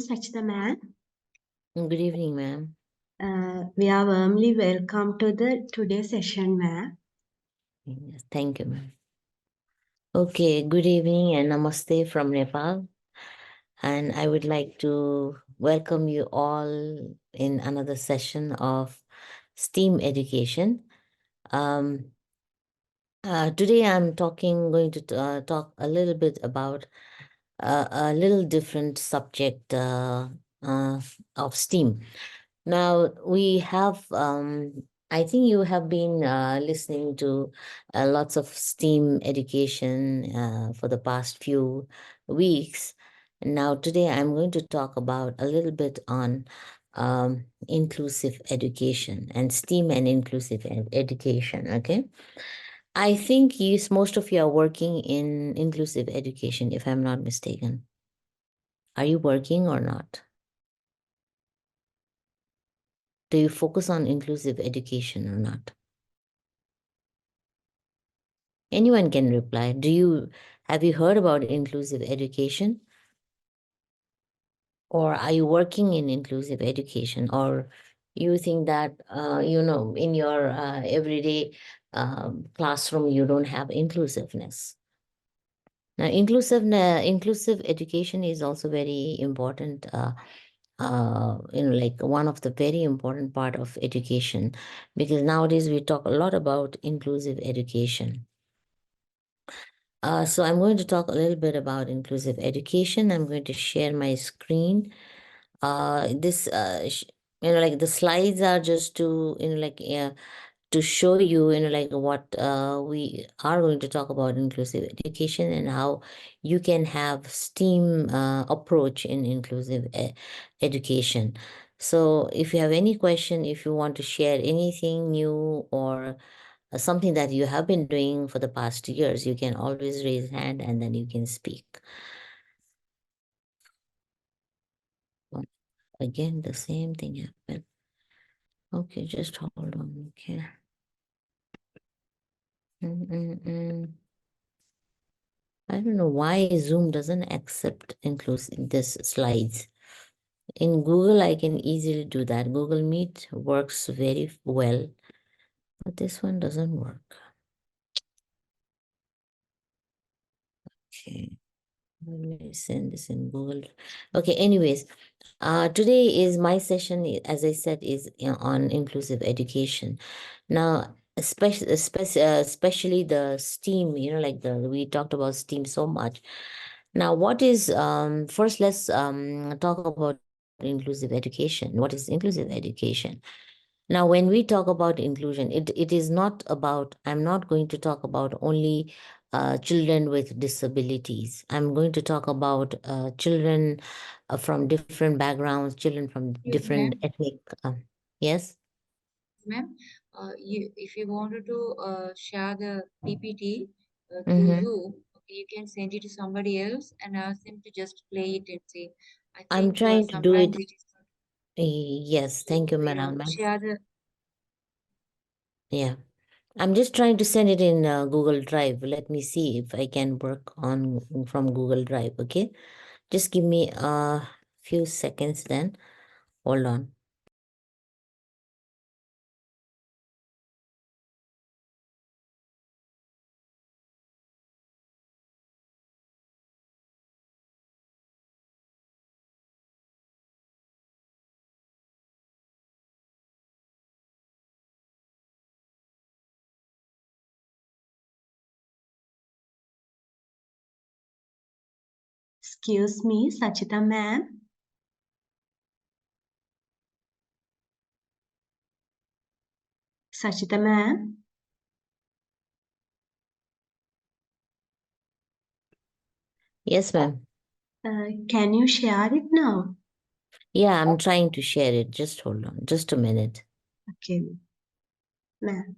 Sachita ma'am. Good evening, ma'am. We are warmly welcome to the today's session, ma'am. Yes, thank you, ma'am. Okay, good evening and namaste from Nepal. And I would like to welcome you all in another session of STEAM education. Um, Today I'm going to talk a little bit about a little different subject uh, of STEAM. Now we have, I think you have been listening to lots of STEAM education for the past few weeks. Now today I'm going to talk about a little bit on inclusive education and STEAM and inclusive education. Okay. I think most of you are working in inclusive education, if I'm not mistaken. Are you working or not? Do you focus on inclusive education or not? Anyone can reply. Have you heard about inclusive education? Or are you working in inclusive education? Or you think that, in your everyday classroom, you don't have inclusiveness? Now, inclusive education is also very important, like one of the very important part of education, because nowadays we talk a lot about inclusive education. So I'm going to talk a little bit about inclusive education. I'm going to share my screen. This, like the slides are just to, to show you, like what we are going to talk about inclusive education and how you can have STEAM approach in inclusive education. So if you have any question, if you want to share anything new or something that you have been doing for the past years, you can always raise hand and then you can speak. Again, the same thing happened. Okay, just hold on. Okay. I don't know why Zoom doesn't accept inclusive this slides. In Google, I can easily do that. Google Meet works very well, but this one doesn't work. Okay. Let me send this in Google. Okay, anyways, today is my session, as I said, is on inclusive education. Now, especially the STEAM, like we talked about STEAM so much. Now, what is, first, let's talk about inclusive education. What is inclusive education? Now, when we talk about inclusion, it is not about, I'm not going to talk about only children with disabilities. I'm going to talk about children from different backgrounds, children from Yes, different ma'am. ethnic. Yes? Ma'am, if you wanted to share the PPT through Mm-hmm. Zoom, okay, you can send it to somebody else and ask them to just play it and see. I I'm think trying to do sometimes it. it is not. Yes, thank So, you, yeah, madam. share the. Yeah. I'm just trying to send it in Google Drive. Let me see if I can work on from Google Drive. Okay. Just give me a few seconds then. Hold on. Excuse me, Sachita ma'am. Sachita ma'am. Yes, ma'am. Can you share it now? Yeah, I'm trying to share it. Just hold on. Just a minute. Okay, ma'am.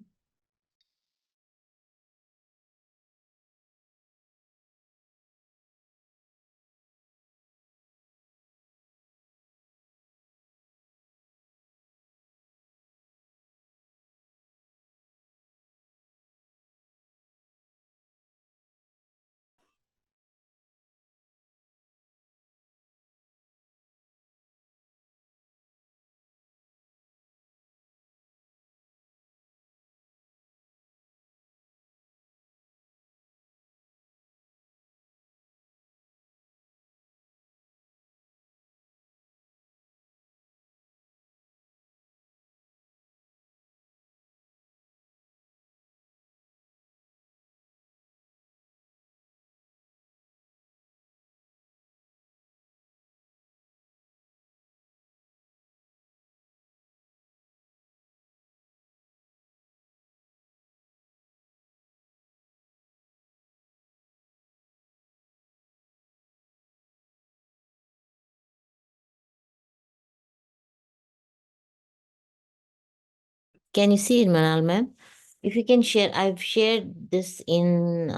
Can you see it, Manal ma'am? If you can share, I've shared this in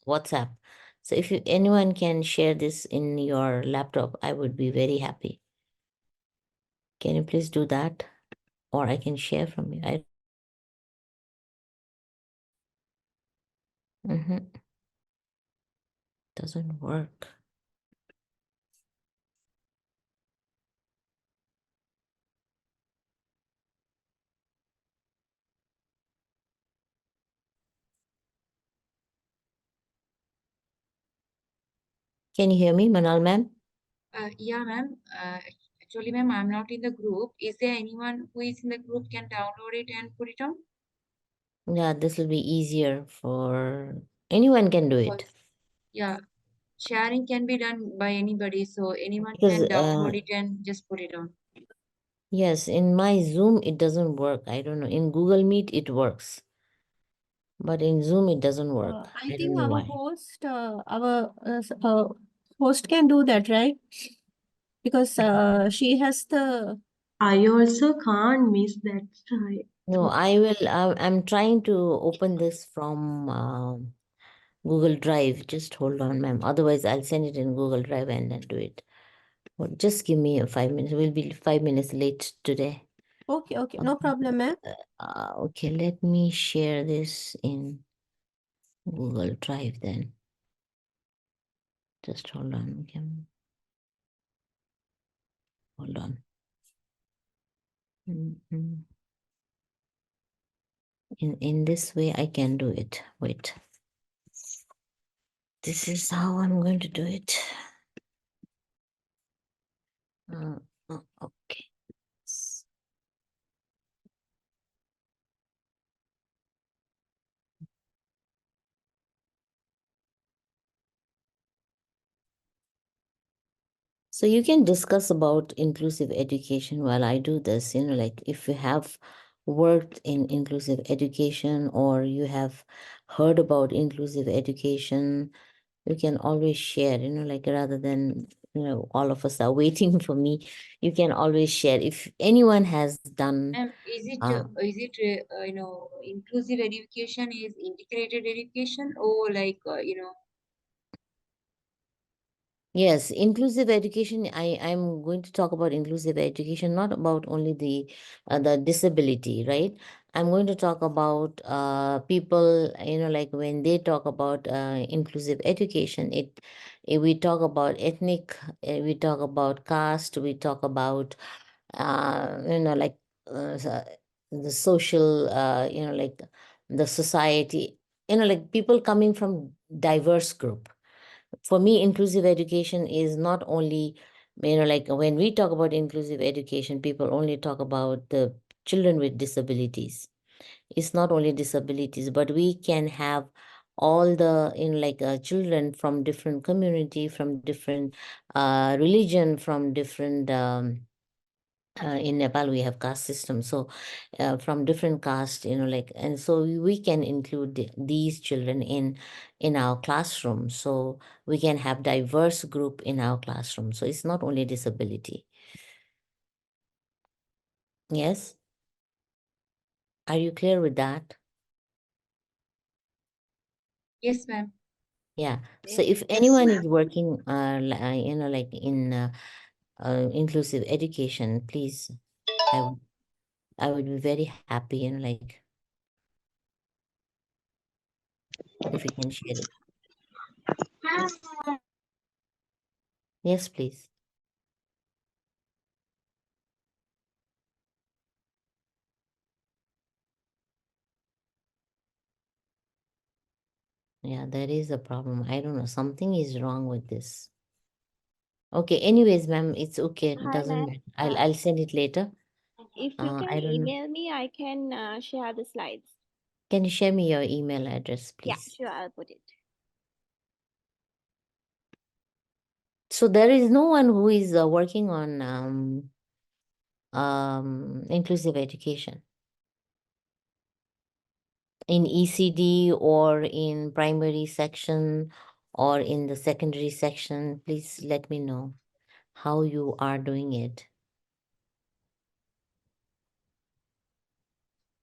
WhatsApp. So if anyone can share this in your laptop, I would be very happy. Can you please do that? Or I can share from you. I don't know. Mm-hmm. Doesn't work. Can you hear me, Manal ma'am? Yeah, ma'am. Actually, ma'am, I'm not in the group. Is there anyone who is in the group can download it and put it on? Yeah, this will be easier for anyone can do it. Because, yeah, sharing can be done by anybody, so anyone Because can download it and just put it on. yes, in my Zoom it doesn't work. I don't know. In Google Meet it works, but in Zoom it doesn't work. I I don't think know why. our host can do that, right? Because she has the. I also can't miss that. No, I will. I'm trying to open this from Google Drive. Just hold on, ma'am. Otherwise, I'll send it in Google Drive and then do it. Well, just give me a 5 minutes. We'll be 5 minutes late today. Okay, no problem, ma'am. Okay, let me share this in Google Drive then. Just hold on. Okay. Hold on. Mhm. In this way, I can do it. Wait. This is how I'm going to do it. Okay. So you can discuss about inclusive education while I do this, like if you have worked in inclusive education or you have heard about inclusive education, you can always share, like rather than, all of us are waiting for me, you can always share. If anyone has done, Ma'am, inclusive education is integrated education or like yes, inclusive education. I'm going to talk about inclusive education, not about only the disability, right? I'm going to talk about people, like when they talk about inclusive education, we talk about ethnic, we talk about caste, we talk about like the social, like the society, like people coming from diverse group. For me, inclusive education is not only, like when we talk about inclusive education, people only talk about the children with disabilities. It's not only disabilities, but we can have all the like children from different community, from different religion, from different in Nepal we have caste system, so from different caste, like, and so we can include these children in our classroom, so we can have diverse group in our classroom, so it's not only disability. Yes, are you clear with that? yes, ma'am. Yeah, so if Yes, anyone ma'am. is working like in inclusive education, please, i would I would be very happy, like if you can share it. Yes, please. Yeah, there is a problem. I don't know. Something is wrong with this. Okay. Anyways, ma'am, it's okay. It Hi, doesn't ma'am. matter. I'll send it later. If you can I don't know. email me, I can share the slides. Can you share me your email address, Yeah, please? sure, I'll put it. So there is no one who is working on inclusive education in ECD or in primary section or in the secondary section. Please let me know how you are doing it.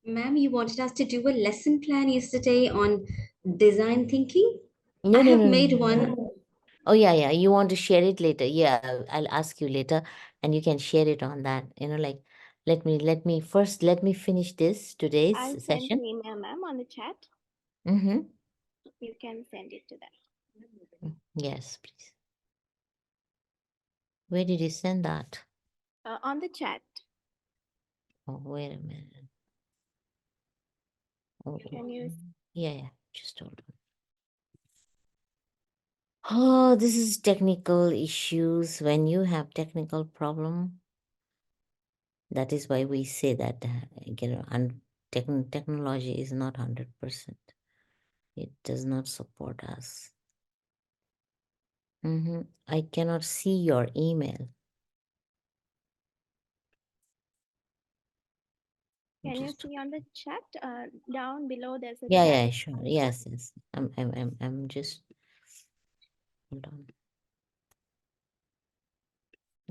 Ma'am, you wanted us to do a lesson plan yesterday on design thinking? No, I no, have no, made no. one. Oh, yeah. You want to share it later? Yeah, I'll ask you later, and you can share it on that. Like, let me finish this today's I'll send session. an email, ma'am, on the chat. Mm-hmm. You can send it to that. Yes, please. Where did you send that? On the chat. Oh, wait a minute. Oh, Can you? yeah. Just hold on. Oh, this is technical issues. When you have technical problem, that is why we say that technology is not 100%. It does not support us. I cannot see your email. Can you see on the chat? Down below, there's a Yeah, chat. yeah, sure. Yes. I'm just hold on.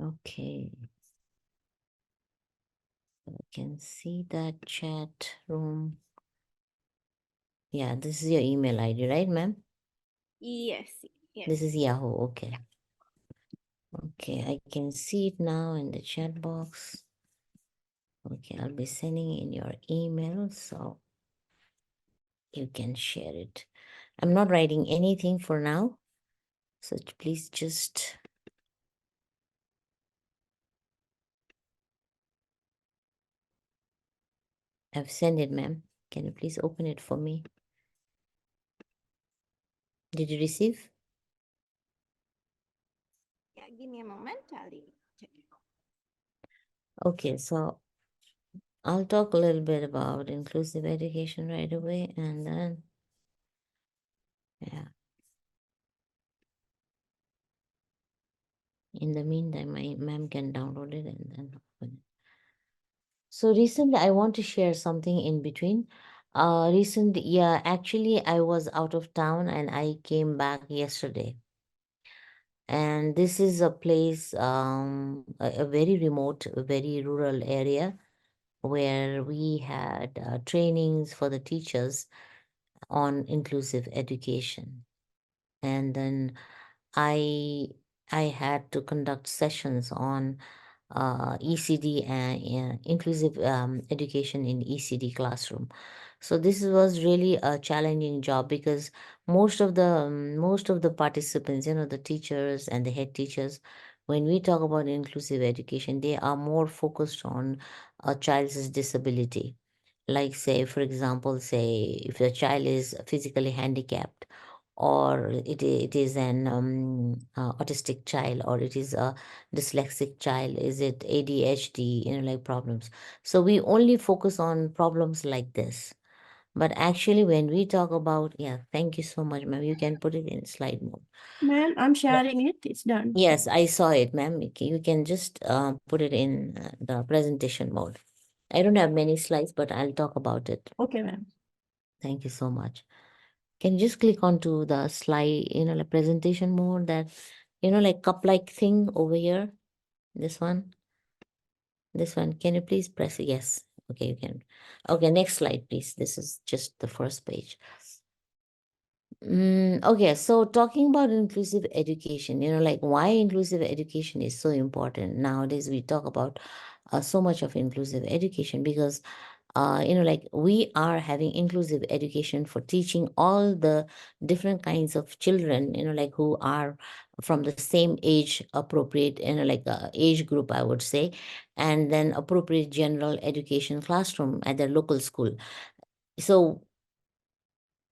Okay. I can see that chat room. Yeah, this is your email ID, right, ma'am? Yes. Yes. This is Yahoo. Okay. Okay, I can see it now in the chat box. Okay, I'll be sending in your email so you can share it. I'm not writing anything for now, so please just I've sent it, ma'am. Can you please open it for me? Did you receive? Yeah. Give me a moment. I'll check. Okay, so I'll talk a little bit about inclusive education right away, and then yeah. In the meantime, my ma'am can download it and then open it. So recently, I want to share something in between. Actually, I was out of town and I came back yesterday. And this is a place, a very remote, a very rural area where we had trainings for the teachers on inclusive education. And then I I had to conduct sessions on ECD and inclusive education in ECD classroom. So this was really a challenging job because most of the participants, the teachers and the head teachers, when we talk about inclusive education, they are more focused on a child's disability. Like say, for example, say if the child is physically handicapped, or it is an autistic child, or it is a dyslexic child, is it ADHD, like problems. So we only focus on problems like this. But actually, when we talk about, yeah, thank you so much, ma'am. You can put it in slide mode. Ma'am, I'm sharing it. It's done. Yes, I saw it, ma'am. You can just put it in the presentation mode. I don't have many slides, but I'll talk about it. Okay, ma'am. Thank you so much. Can you just click onto the slide, like presentation mode, that, like cup-like thing over here? This one? This one. Can you please press yes? Okay, you can. Okay, next slide, please. This is just the first page. Okay, so talking about inclusive education, like why inclusive education is so important. Nowadays, we talk about so much of inclusive education because like we are having inclusive education for teaching all the different kinds of children, like who are from the same age appropriate, like age group, I would say, and then appropriate general education classroom at their local school. So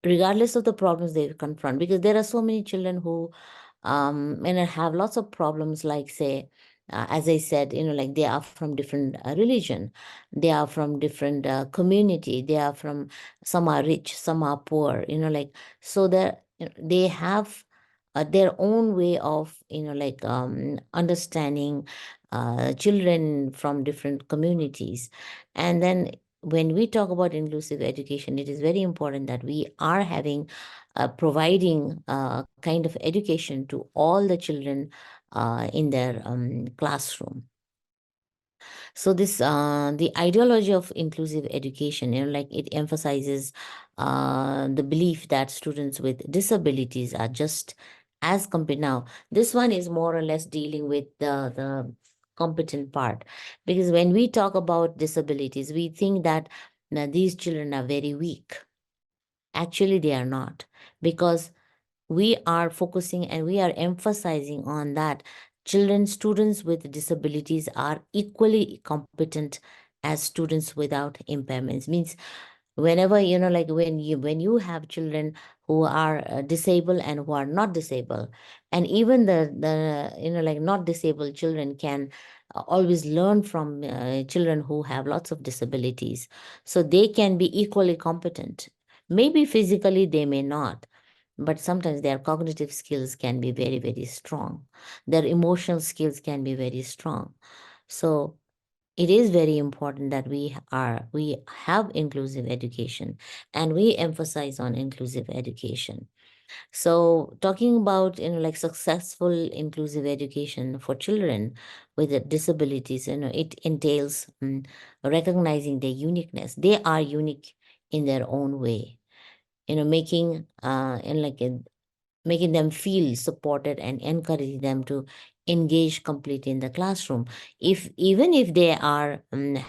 regardless of the problems they confront, because there are so many children who have lots of problems, like say, as I said, like they are from different religion, they are from different community, they are from, some are rich, some are poor, like, so that they have their own way of, like understanding children from different communities. And then when we talk about inclusive education, it is very important that we are having providing kind of education to all the children in their classroom. So this the ideology of inclusive education, like it emphasizes the belief that students with disabilities are just as competent. Now this one is more or less dealing with the competent part, because when we talk about disabilities, we think that now these children are very weak. Actually they are not, because we are focusing and we are emphasizing on that students with disabilities are equally competent as students without impairments. Means whenever, like when you have children who are disabled and who are not disabled, and even the like not disabled children can always learn from children who have lots of disabilities, so they can be equally competent. Maybe physically they may not, but sometimes their cognitive skills can be very, very strong. Their emotional skills can be very strong. So it is very important that we have inclusive education, and we emphasize on inclusive education. So talking about like successful inclusive education for children with disabilities, it entails recognizing their uniqueness. They are unique in their own way, making and like making them feel supported and encourage them to engage completely in the classroom. If even if they are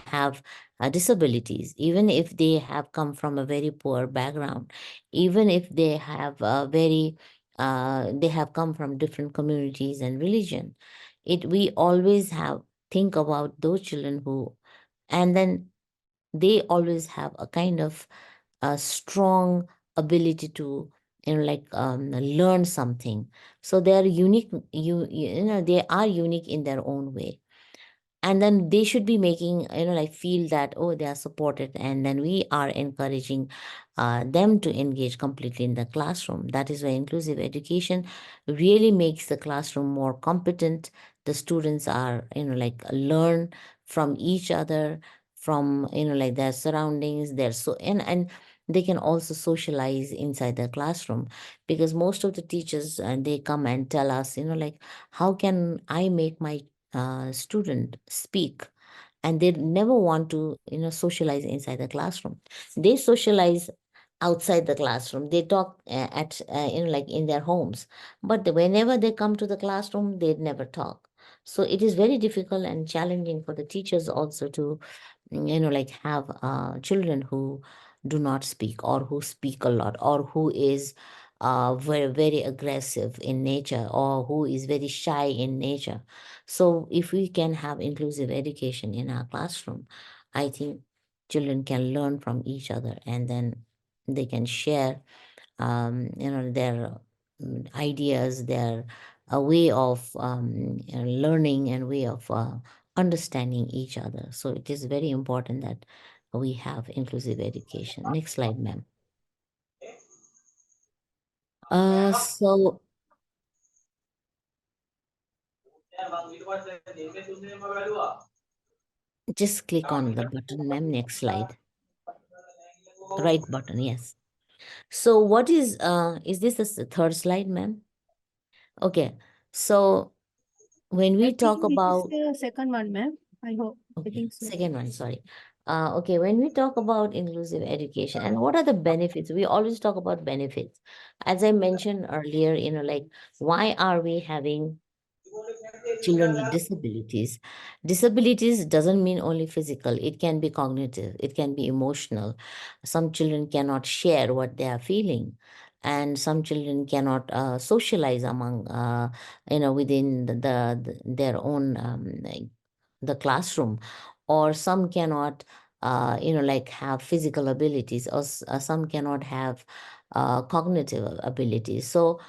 have disabilities, even if they have come from a very poor background, even if they have they have come from different communities and religion, we always have think about those children who, and then they always have a kind of a strong ability to like learn something. So they are unique. They are unique in their own way, and then they should be making like feel that, oh, they are supported, and then we are encouraging them to engage completely in the classroom. That is why inclusive education really makes the classroom more competent. The students are like learn from each other, from like their surroundings, their so and they can also socialize inside the classroom, because most of the teachers they come and tell us, like, how can I make my student speak? And they never want to socialize inside the classroom. They socialize outside the classroom. They talk at like in their homes, but whenever they come to the classroom they never talk. So it is very difficult and challenging for the teachers also to like have children who do not speak, or who speak a lot, or who is very, very aggressive in nature, or who is very shy in nature. So if we can have inclusive education in our classroom, I think children can learn from each other, and then they can share their ideas, their way of learning, and way of understanding each other. So it is very important that we have inclusive education. Next slide, ma'am. So just click on the button, ma'am. Next slide. Right button, yes. So what is this the third slide, ma'am? Okay. So when we I talk think it is about the second one, ma'am. I hope. I okay, think so. second one, sorry. Okay, when we talk about inclusive education and what are the benefits, we always talk about benefits. As I mentioned earlier, like, why are we having children with disabilities? Disabilities doesn't mean only physical, it can be cognitive, it can be emotional. Some children cannot share what they are feeling, and some children cannot socialize among within their own like the classroom, or some cannot like have physical abilities, or some cannot have cognitive abilities. So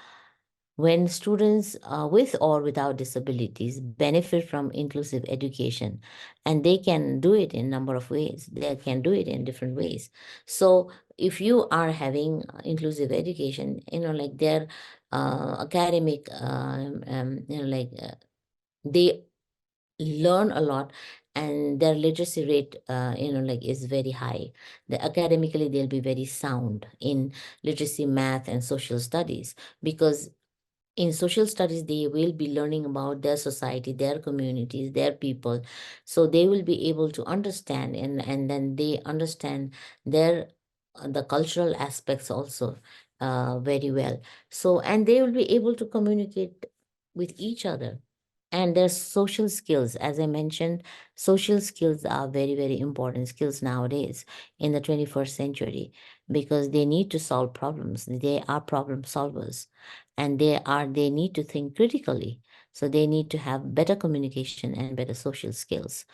when students with or without disabilities benefit from inclusive education, and they can do it in number of ways, they can do it in different ways. So if you are having inclusive education, like their academic like they learn a lot, and their literacy rate like is very high. Academically they'll be very sound in literacy, math, and social studies, because in social studies, they will be learning about their society, their communities, their people. So they will be able to understand, and then they understand their the cultural aspects also very well. So, and they will be able to communicate with each other. And their social skills, as I mentioned, social skills are very, very important skills nowadays in the 21st century, because they need to solve problems. They are problem solvers, and they need to think critically. So they need to have better communication and better social skills.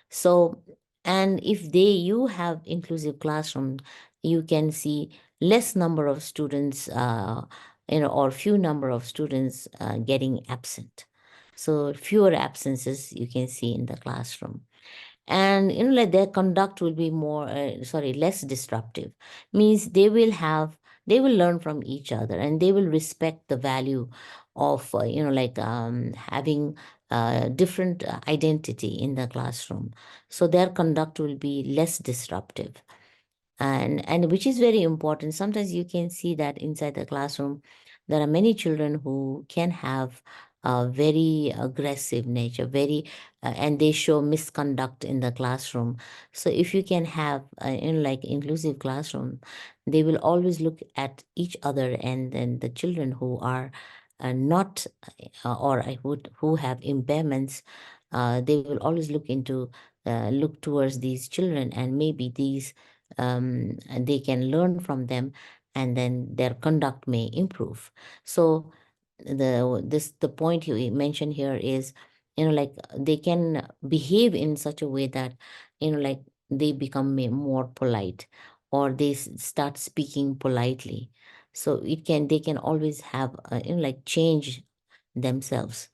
So, and if you have inclusive classroom, you can see less number of students, or few number of students getting absent. So fewer absences you can see in the classroom. And like their conduct will be less disruptive. Means they will learn from each other, and they will respect the value of having different identity in the classroom. So their conduct will be less disruptive, and which is very important. Sometimes you can see that inside the classroom there are many children who can have a very aggressive nature, very and they show misconduct in the classroom. So if you can have in like inclusive classroom, they will always look at each other, and then the children who are not or I would who have impairments, they will always look towards these children, and maybe these and they can learn from them, and then their conduct may improve. So the point you mentioned here is, like they can behave in such a way that, like they become more polite, or they start speaking politely. So they can always have like change themselves.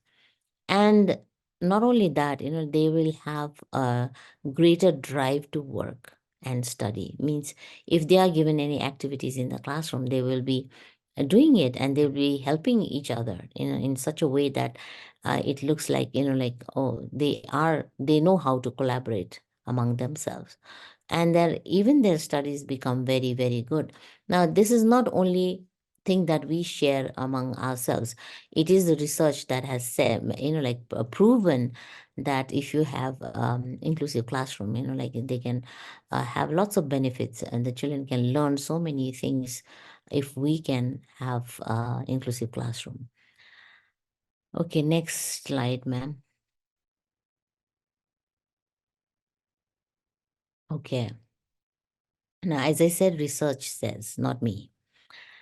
And not only that, they will have a greater drive to work and study. Means if they are given any activities in the classroom, they will be doing it, and they'll be helping each other in such a way that it looks like, like, oh, they know how to collaborate among themselves. And even their studies become very, very good. Now, this is not only thing that we share among ourselves. It is the research that has said, proven that if you have inclusive classroom, like they can have lots of benefits, and the children can learn so many things if we can have inclusive classroom. Okay, next slide, ma'am. Okay. Now, as I said, research says, not me.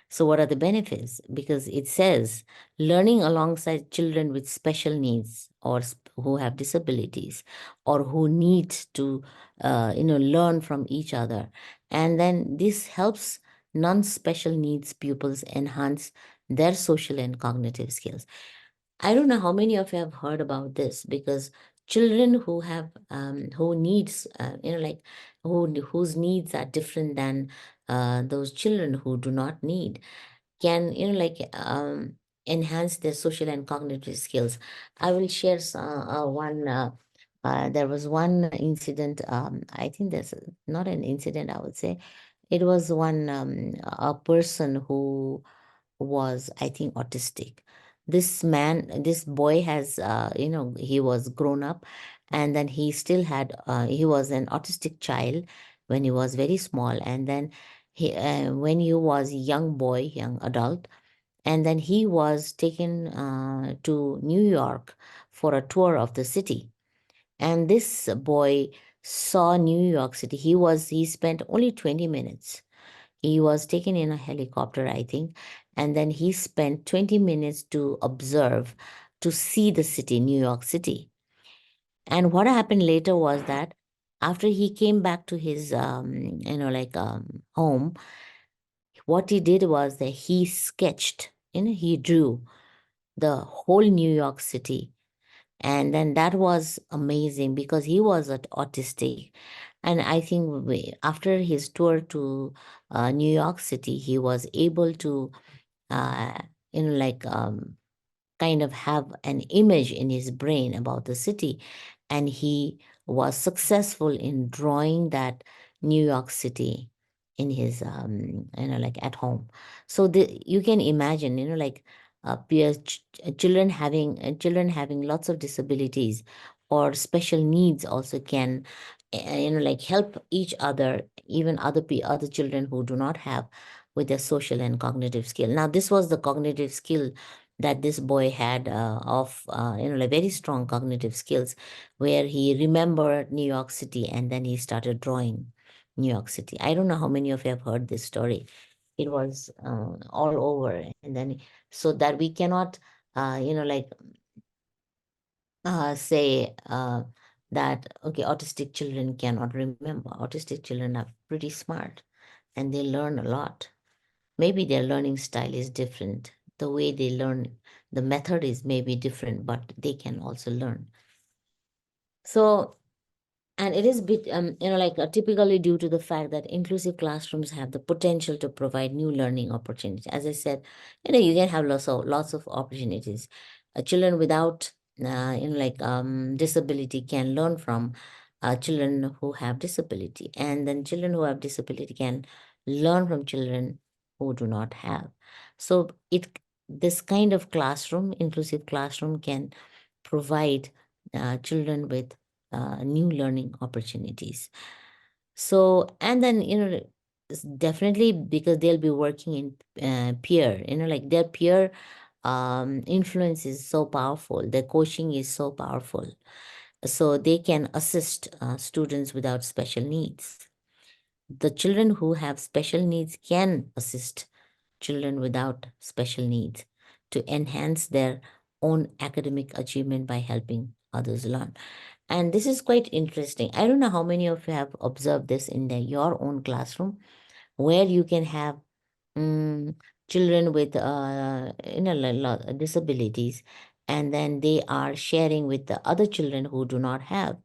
So, what are the benefits? Because it says learning alongside children with special needs, or who have disabilities, or who need to, learn from each other. And then this helps non-special needs pupils enhance their social and cognitive skills. I don't know how many of you have heard about this, because children who have who needs whose needs are different than those children who do not need, can enhance their social and cognitive skills. I will share one. There was one incident. I think there's not an incident, I would say. It was one a person who was, I think, autistic. This boy has, he was grown up, and then he was an autistic child when he was very small, and then when he was young adult, and then he was taken to New York for a tour of the city. And this boy saw New York City. He spent only 20 minutes. He was taken in a helicopter, I think, and then he spent 20 minutes to observe, to see the city, New York City. And what happened later was that after he came back to his, home, what he did was that he sketched, he drew the whole New York City. And then that was amazing, because he was autistic. And I think after his tour to New York City, he was able to, uh, kind of have an image in his brain about the city. And he was successful in drawing that New York City in his, at home. So you can imagine, children having lots of disabilities or special needs also can like help each other, even other children who do not have, with their social and cognitive skill. Now this was the cognitive skill that this boy had of like very strong cognitive skills, where he remembered New York City and then he started drawing New York City. I don't know how many of you have heard this story. It was all over, and then so that we cannot like say that okay, autistic children cannot remember. Autistic children are pretty smart and they learn a lot. Maybe their learning style is different. The way they learn, the method is maybe different, but they can also learn. So, and it is bit, like typically due to the fact that inclusive classrooms have the potential to provide new learning opportunities. As I said, you can have lots of opportunities. Children without, disability can learn from children who have disability, and then children who have disability can learn from children who do not have. So this kind of classroom, inclusive classroom, can provide children with new learning opportunities. So, and then, definitely because they'll be working in peer, like their peer influence is so powerful, their coaching is so powerful. So they can assist students without special needs. The children who have special needs can assist children without special needs to enhance their own academic achievement by helping others learn. And this is quite interesting. I don't know how many of you have observed this in your own classroom, where you can have children with disabilities, and then they are sharing with the other children who do not have,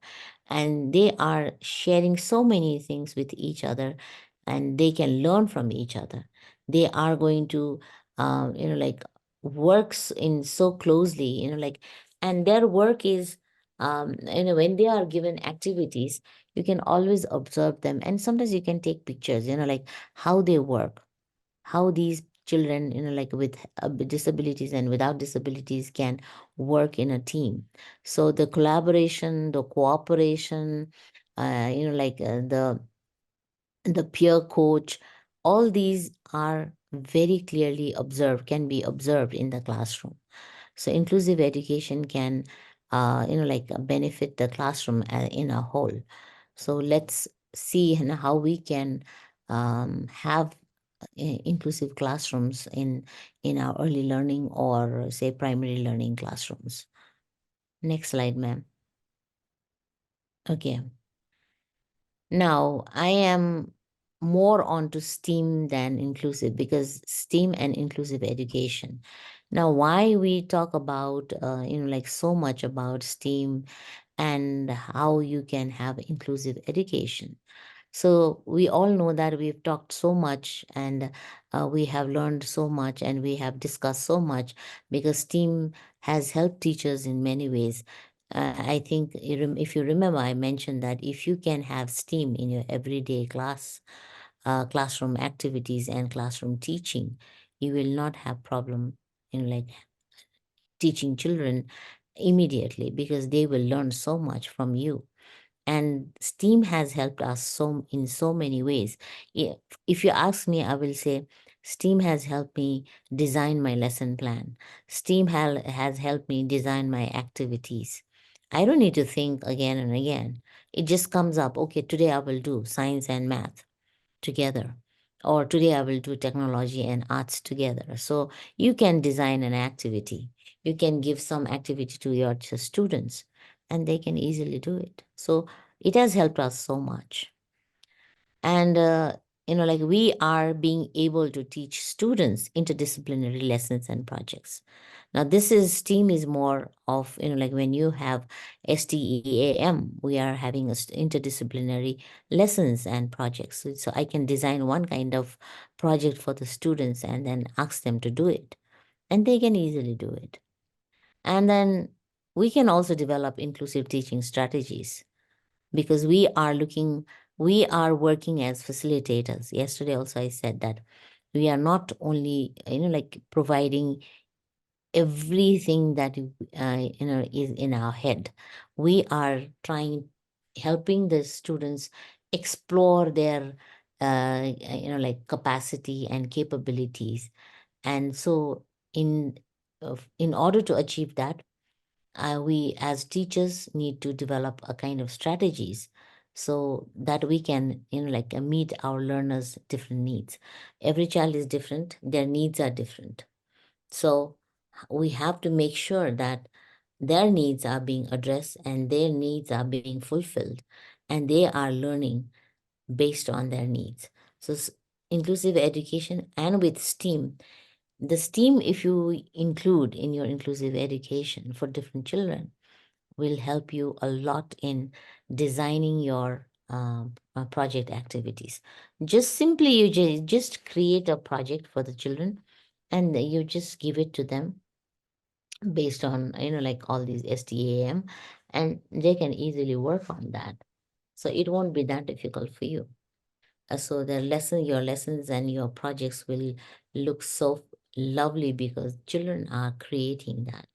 and they are sharing so many things with each other, and they can learn from each other. They are going to like works in so closely, and their work is when they are given activities, you can always observe them, and sometimes you can take pictures, like how they work, how these children, like with disabilities and without disabilities, can work in a team. So the collaboration, the cooperation, the peer coach, all these are very clearly observed, can be observed in the classroom. So inclusive education can benefit the classroom in a whole. So let's see how we can have inclusive classrooms in our early learning or say primary learning classrooms. Next slide, ma'am. Okay. Now I am more onto STEAM than inclusive, because STEAM and inclusive education. Now, why we talk about like so much about STEAM and how you can have inclusive education. So we all know that we've talked so much, and we have learned so much, and we have discussed so much, because STEAM has helped teachers in many ways. I think if you remember, I mentioned that if you can have STEAM in your everyday classroom activities and classroom teaching, you will not have problem in like teaching children immediately, because they will learn so much from you. And STEAM has helped us in so many ways. If you ask me, I will say STEAM has helped me design my lesson plan. STEAM has helped me design my activities. I don't need to think again and again. It just comes up, okay, today I will do science and math together, or today I will do technology and arts together. So you can design an activity. You can give some activity to your students, and they can easily do it. So it has helped us so much. And like we are being able to teach students interdisciplinary lessons and projects. Now this is STEAM is more of, like when you have STEAM, we are having interdisciplinary lessons and projects. So I can design one kind of project for the students and then ask them to do it, and they can easily do it. And then we can also develop inclusive teaching strategies, because we are working as facilitators. Yesterday also I said that we are not only like providing everything that is in our head. We are helping the students explore their like capacity and capabilities. And so in order to achieve that, we as teachers need to develop a kind of strategies so that we can like meet our learners different needs. Every child is different, their needs are different. So we have to make sure that their needs are being addressed and their needs are being fulfilled, and they are learning based on their needs. So inclusive education, and with STEAM, the STEAM, if you include in your inclusive education for different children, will help you a lot in designing your project activities. Just simply, you just create a project for the children, and you just give it to them based on like all these STAM, and they can easily work on that. So it won't be that difficult for you. So your lessons and your projects will look so lovely because children are creating that.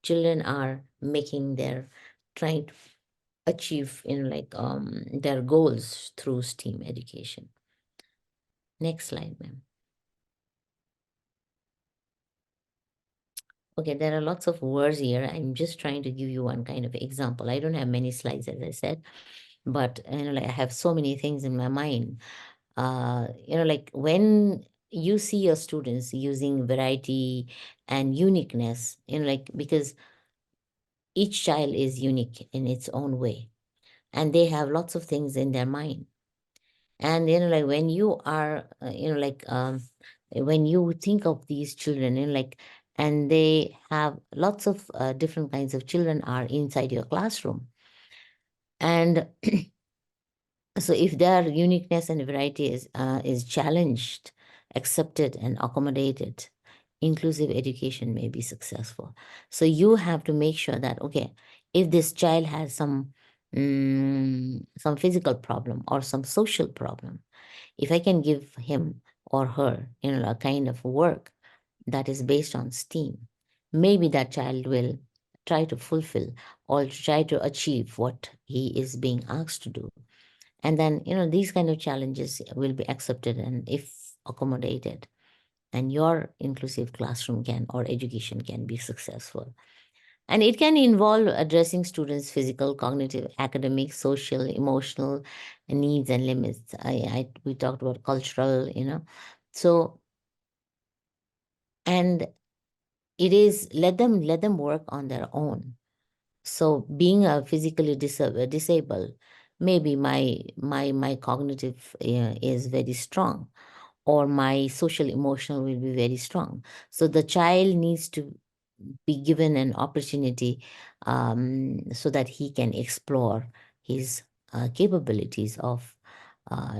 Children are trying to achieve like their goals through STEAM education. Next slide, ma'am. Okay, there are lots of words here. I'm just trying to give you one kind of example. I don't have many slides, as I said, but like I have so many things in my mind. Like when you see your students using variety and uniqueness, like because each child is unique in its own way, and they have lots of things in their mind. And like when you are when you think of these children, like, and they have lots of different kinds of children are inside your classroom. And so if their uniqueness and variety is challenged, accepted, and accommodated, inclusive education may be successful. So you have to make sure that, okay, if this child has some physical problem or some social problem, if I can give him or her, a kind of work that is based on STEAM, maybe that child will try to fulfill or try to achieve what he is being asked to do. And then, these kind of challenges will be accepted and if accommodated, and your inclusive classroom or education can be successful. And it can involve addressing students' physical, cognitive, academic, social, emotional needs and limits. We talked about cultural, So, and it is let them work on their own. So being a physically disabled, maybe my cognitive is very strong, or my social emotional will be very strong. So the child needs to be given an opportunity so that he can explore his capabilities of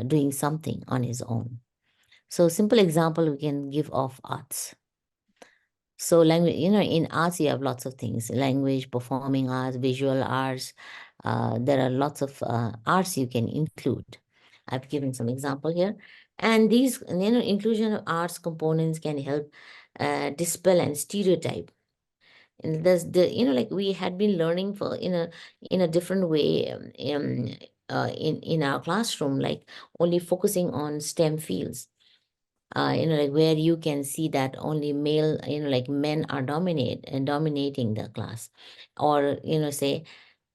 doing something on his own. So simple example we can give of arts. So language, in arts, you have lots of things: language, performing arts, visual arts. There are lots of arts you can include. I've given some example here. And these, inclusion of arts components can help dispel and stereotype. And there's like we had been learning for in a different way in our classroom, like only focusing on STEM fields. Like where you can see that only male, like men are dominating the class, or say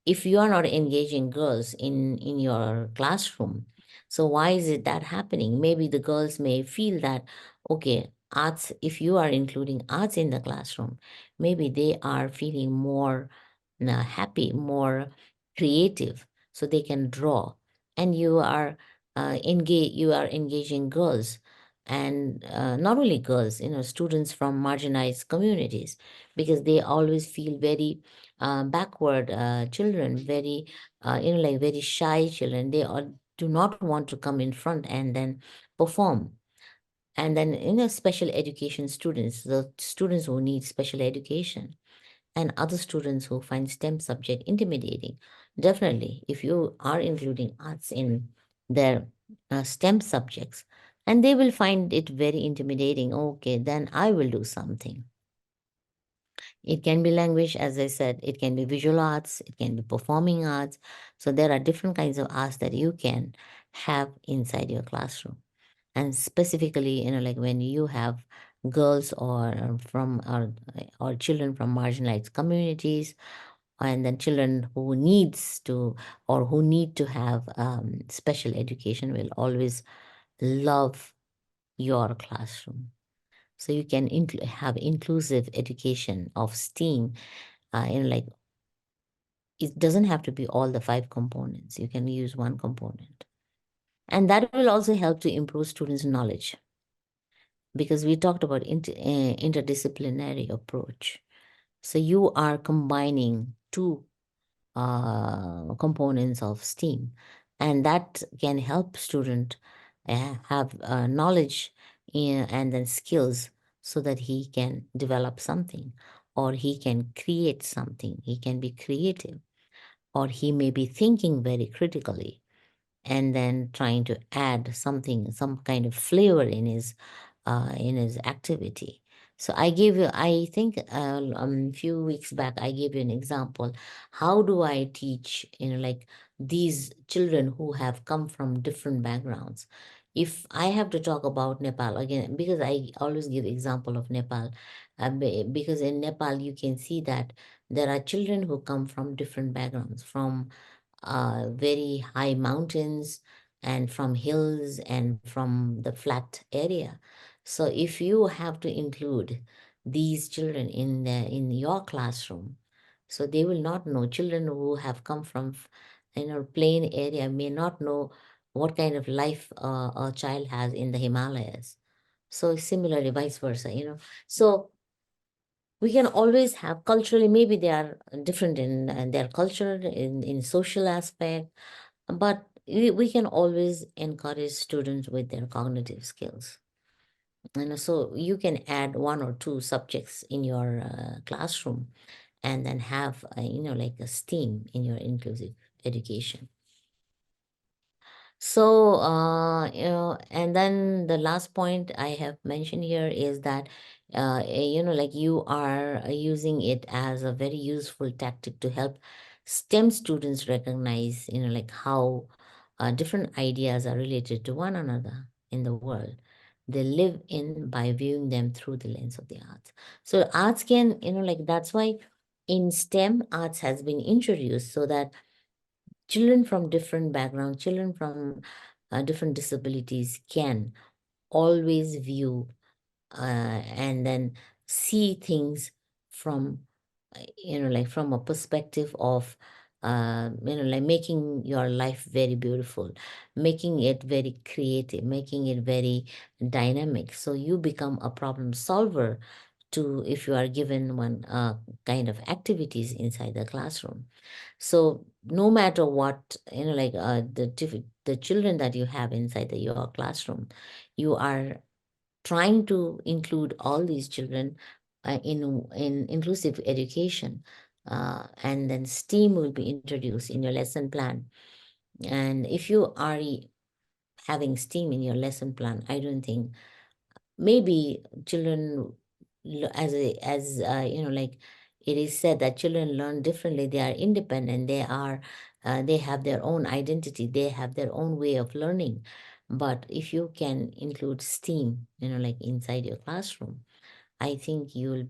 if you are not engaging girls in your classroom, so why is it that happening? Maybe the girls may feel that, okay, arts, if you are including arts in the classroom, maybe they are feeling more happy, more creative, so they can draw. And you are engaging girls, and not only girls, students from marginalized communities, because they always feel very backward children, very like very shy children. They all do not want to come in front and then perform. And then special education students, the students who need special education, and other students who find STEM subject intimidating. Definitely, if you are including arts in their STEM subjects, and they will find it very intimidating, okay, then I will do something. It can be language, as I said, it can be visual arts, it can be performing arts. So there are different kinds of arts that you can have inside your classroom. And specifically, like when you have girls or children from marginalized communities, and then children who needs to or who need to have special education will always love your classroom. So you can have inclusive education of STEAM. Like it doesn't have to be all the 5 components. You can use one component, and that will also help to improve students' knowledge, because we talked about interdisciplinary approach. So you are combining 2 components of STEAM, and that can help student have knowledge and then skills, so that he can develop something, or he can create something. He can be creative, or he may be thinking very critically, and then trying to add something, some kind of flavor in his activity. So I think a few weeks back, I gave you an example. How do I teach, like these children who have come from different backgrounds? If I have to talk about Nepal again, because I always give example of Nepal, because in Nepal, you can see that there are children who come from different backgrounds, from very high mountains, and from hills, and from the flat area. So if you have to include these children in your classroom, so they will not know. Children who have come from plain area may not know what kind of life a child has in the Himalayas. So similarly, vice versa. So we can always have culturally, maybe they are different in their culture, in social aspect, but we can always encourage students with their cognitive skills. So you can add 1 or 2 subjects in your classroom, and then have like a STEAM in your inclusive education. So, and then the last point I have mentioned here is that, like you are using it as a very useful tactic to help STEM students recognize, like how different ideas are related to one another in the world. They live in by viewing them through the lens of the arts. So arts can, like that's why in STEM, arts has been introduced, so that children from different backgrounds, children from different disabilities can always view and then see things from, like from a perspective of, like making your life very beautiful, making it very creative, making it very dynamic. So you become a problem solver to, if you are given one kind of activities inside the classroom. So no matter what, like the children that you have inside your classroom, you are trying to include all these children in inclusive education, and then STEAM will be introduced in your lesson plan. And if you are having STEAM in your lesson plan, I don't think, maybe children, like it is said that children learn differently. They are independent, they have their own identity, they have their own way of learning. But if you can include STEAM, like inside your classroom, I think you'll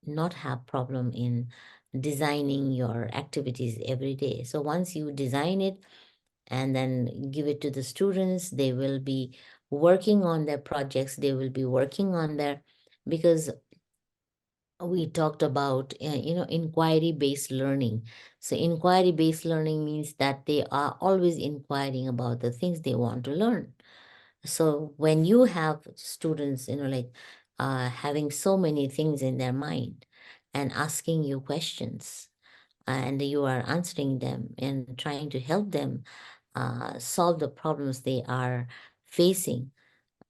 not have problem in designing your activities every day. So once you design it and then give it to the students, they will be working on their projects, they will be working on their, because we talked about inquiry based learning. So inquiry based learning means that they are always inquiring about the things they want to learn. So when you have students like having so many things in their mind and asking you questions, and you are answering them and trying to help them solve the problems they are facing,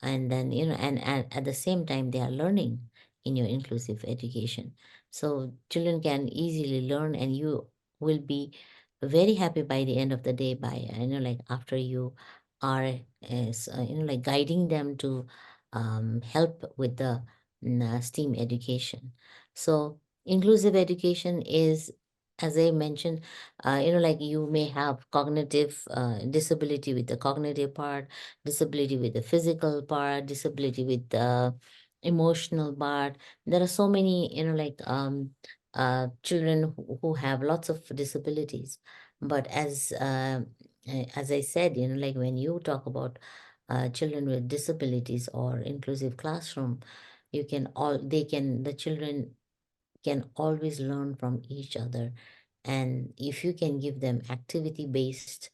and then and at the same time they are learning in your inclusive education. So children can easily learn, and you will be very happy by the end of the day, by like after you are like guiding them to help with the STEAM education. So inclusive education is, as I mentioned, like you may have cognitive disability with the cognitive part, disability with the physical part, disability with the emotional part. There are so many, like children who have lots of disabilities. But as I said, like when you talk about children with disabilities or inclusive classroom, the children can always learn from each other. And if you can give them activity based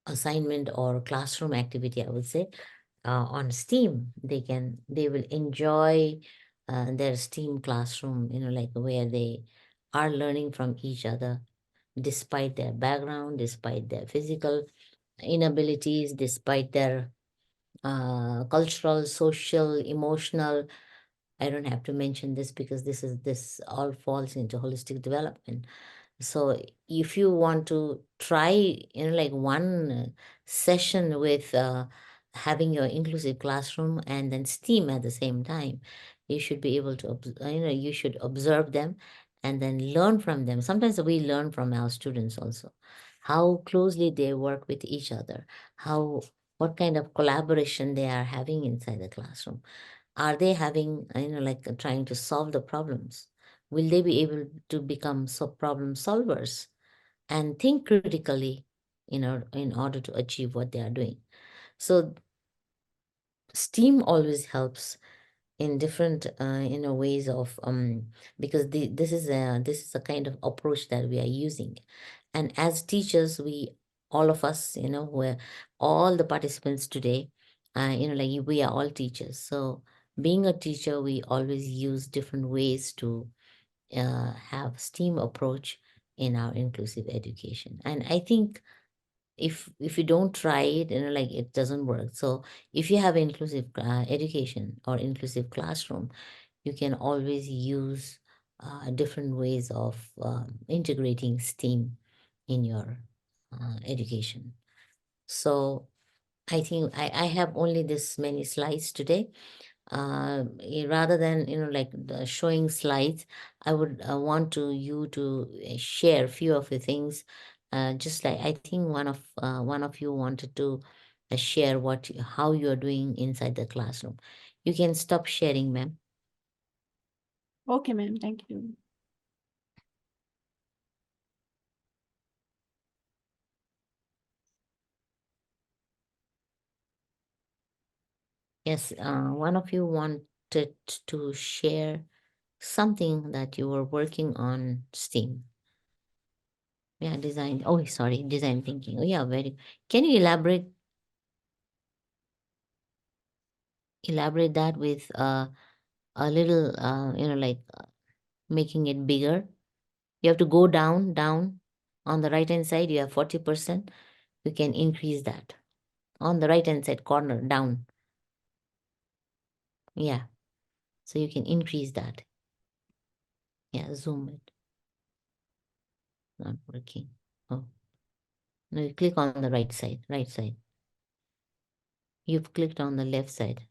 assignment or classroom activity, I would say, on STEAM, they will enjoy their STEAM classroom, like where they are learning from each other despite their background, despite their physical inabilities, despite their cultural, social, emotional. I don't have to mention this because this all falls into holistic development. So if you want to try, like one session with having your inclusive classroom and then STEAM at the same time, you should be able to, you should observe them and then learn from them. Sometimes we learn from our students also, how closely they work with each other, what kind of collaboration they are having inside the classroom. Are they having, like trying to solve the problems? Will they be able to become problem solvers and think critically, in order to achieve what they are doing? So STEAM always helps in different, ways of, because this is a kind of approach that we are using. And as teachers, all of us, we're all the participants today, like we are all teachers. So being a teacher, we always use different ways to have STEAM approach in our inclusive education. And I think if you don't try it, like it doesn't work. So if you have inclusive education or inclusive classroom, you can always use different ways of integrating STEAM in your education. So I think I have only this many slides today. Rather than like showing slides, I would want you to share a few of the things. Just like I think one of you wanted to share how you are doing inside the classroom. You can stop sharing, ma'am. Okay, ma'am. Thank you. Yes, one of you wanted to share something that you were working on STEAM. Yeah, design. Oh, sorry, design thinking. Oh, yeah, very. Can you elaborate that with a little, like making it bigger? You have to go down. On the right hand side, you have 40%. You can increase that. On the right hand side corner, down. Yeah. So you can increase that. Yeah, zoom it. Not working. Oh. No, you click on the right side. You've clicked on the left side.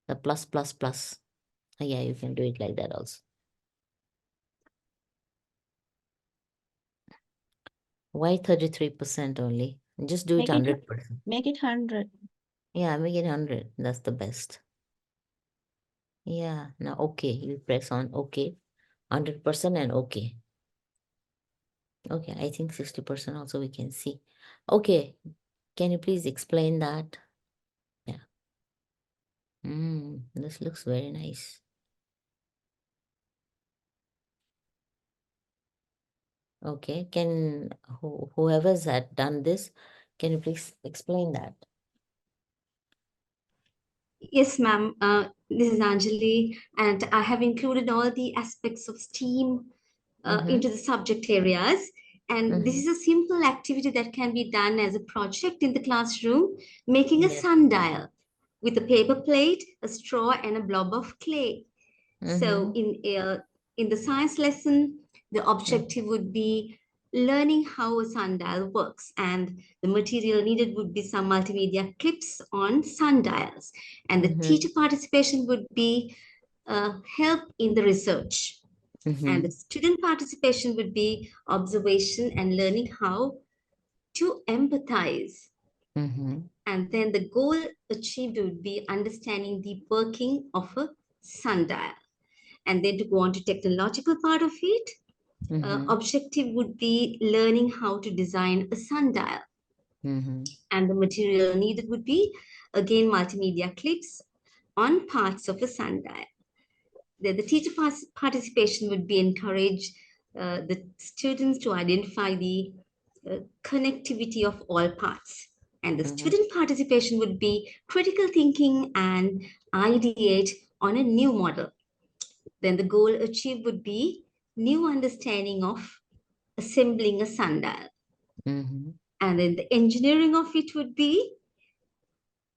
The plus. Yeah, you can do it like that also. Why 33% only? Just do it 100%. Make it 100. Yeah, make it 100. That's the best. Yeah, now okay. You press on okay. 100% and okay. Okay, I think 60% also we can see. Okay, can you please explain that? Yeah. This looks very nice. Okay, whoever's had done this, can you please explain that? Yes, ma'am. This is Anjali, and I have included all the aspects of STEAM into the subject areas. And this is a simple activity that can be done as a project in the classroom, making a Yes. sundial with a paper plate, a straw, and a blob of clay. So in the science lesson, the objective would be learning how a sundial works, and the material needed would be some multimedia clips on sundials, and the teacher participation would be help in the research, and the student participation would be observation and learning how to empathize. And then the goal achieved would be understanding the working of a sundial. And then to go on to technological part of it, objective would be learning how to design a sundial. And the material needed would be, again, multimedia clips on parts of a sundial. The teacher participation would be encourage the students to identify the connectivity of all parts. And the student participation would be critical thinking and ideate on a new model. Then the goal achieved would be new understanding of assembling a sundial. And then the engineering of it would be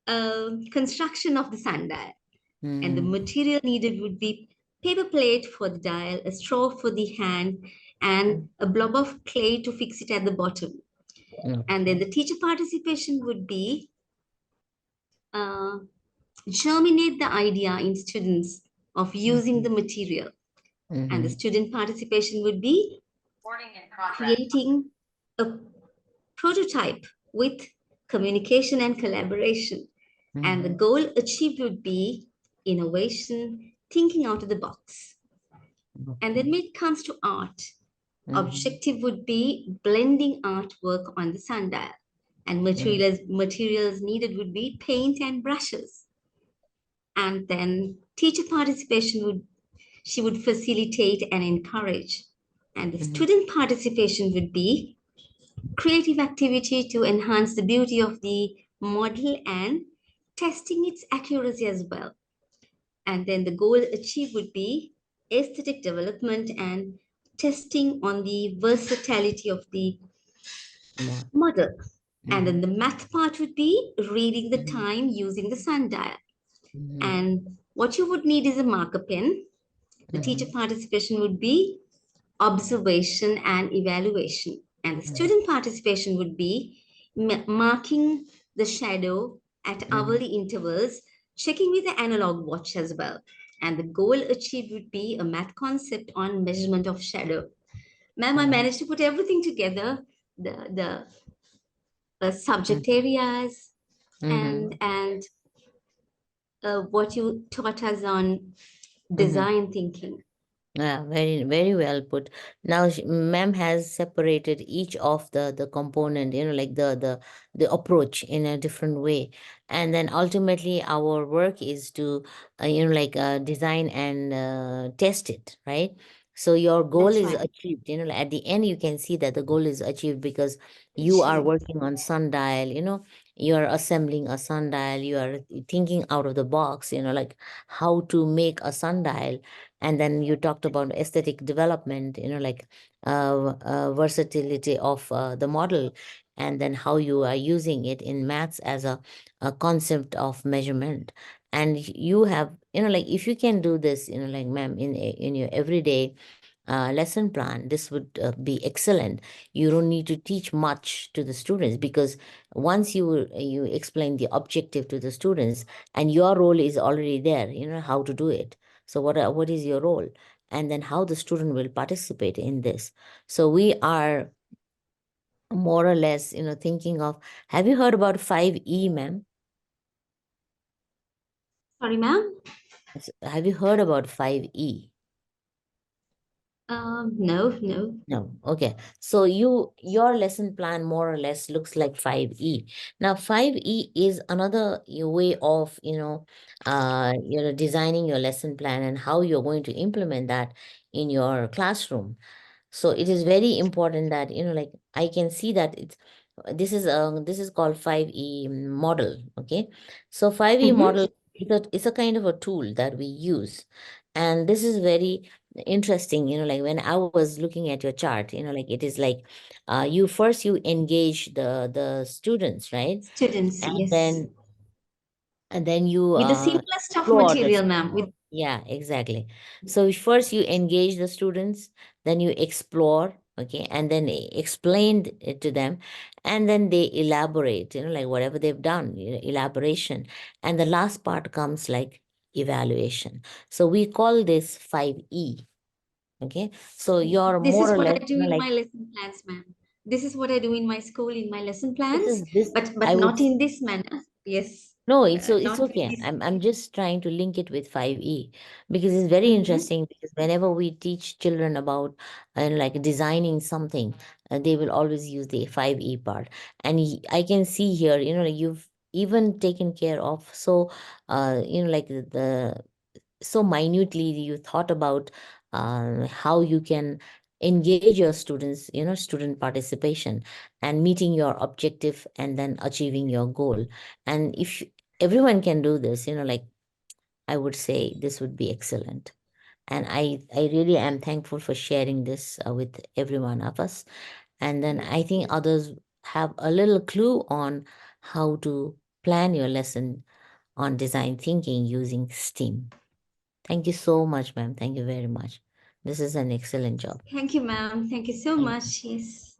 construction of the sundial. And the material needed would be paper plate for the dial, a straw for the hand, and a blob of clay to fix it at the bottom. And then the teacher participation would be germinate the idea in students of using the material. And the student participation would be creating a prototype with communication and collaboration. And the goal achieved would be innovation, thinking out of the box. And then when it comes to art, objective would be blending artwork on the sundial. And materials needed would be paint and brushes. And then teacher participation she would facilitate and encourage. And the student participation would be creative activity to enhance the beauty of the model and testing its accuracy as well. And then the goal achieved would be aesthetic development and testing on the versatility of the model. And then the math part would be reading the time using the sundial. And what you would need is a marker pen. The teacher participation would be observation and evaluation. And the student participation would be marking the shadow at hourly intervals, checking with the analog watch as well. And the goal achieved would be a math concept on measurement of shadow. Ma'am, I managed to put everything together, the subject areas and what you taught us on design thinking. Yeah, very, very well put. Now, ma'am has separated each of the component, like the approach in a different way, and then ultimately our work is to, design and test it, right? So your goal That's is right. achieved. At the end you can see that the goal is achieved because you are working on sundial. You are assembling a sundial. You are thinking out of the box. Like how to make a sundial. And then you talked about aesthetic development, versatility of the model, and then how you are using it in maths as a concept of measurement. And you have, if you can do this, ma'am, in your everyday lesson plan, this would be excellent. You don't need to teach much to the students because once you explain the objective to the students and your role is already there, how to do it. So what is your role? And then how the student will participate in this. So we are more or less, thinking of, have you heard about 5E, ma'am? Sorry, ma'am? Have you heard about 5E? No. No. Okay. So your lesson plan more or less looks like 5E. Now 5E is another way of, designing your lesson plan and how you're going to implement that in your classroom. So it is very important that, I can see that this is called 5E model. Okay. So 5E model it's a kind of a tool that we use. And this is very interesting, like when I was looking at your chart, it is like you engage the students, right? Students, And yes. then you With the simplest of explore material, ma'am. yeah, exactly. So first you engage the students, then you explore okay, and then explained it to them, and then they elaborate, like whatever they've done, elaboration, and the last part comes like evaluation. So we call this 5E. Okay, so you're This more is or what I less, do in like, my lesson plans, ma'am. This is what I do in my school in my lesson this plans, is this but I would not in this manner. Yes, No, it's not with okay. this. I'm just trying to link it with 5E, because it's very Mm-hmm. interesting, because whenever we teach children about like designing something, they will always use the 5E part. And I can see here, you've even taken care of, so like the so minutely you thought about how you can engage your students, student participation, and meeting your objective, and then achieving your goal. And if everyone can do this, like, I would say this would be excellent. And I really am thankful for sharing this with every one of us. And then I think others have a little clue on how to plan your lesson on design thinking using STEAM. Thank you so much, ma'am. Thank you very much. This is an excellent job. Thank you, ma'am. Thank you so Thank you. much. Yes.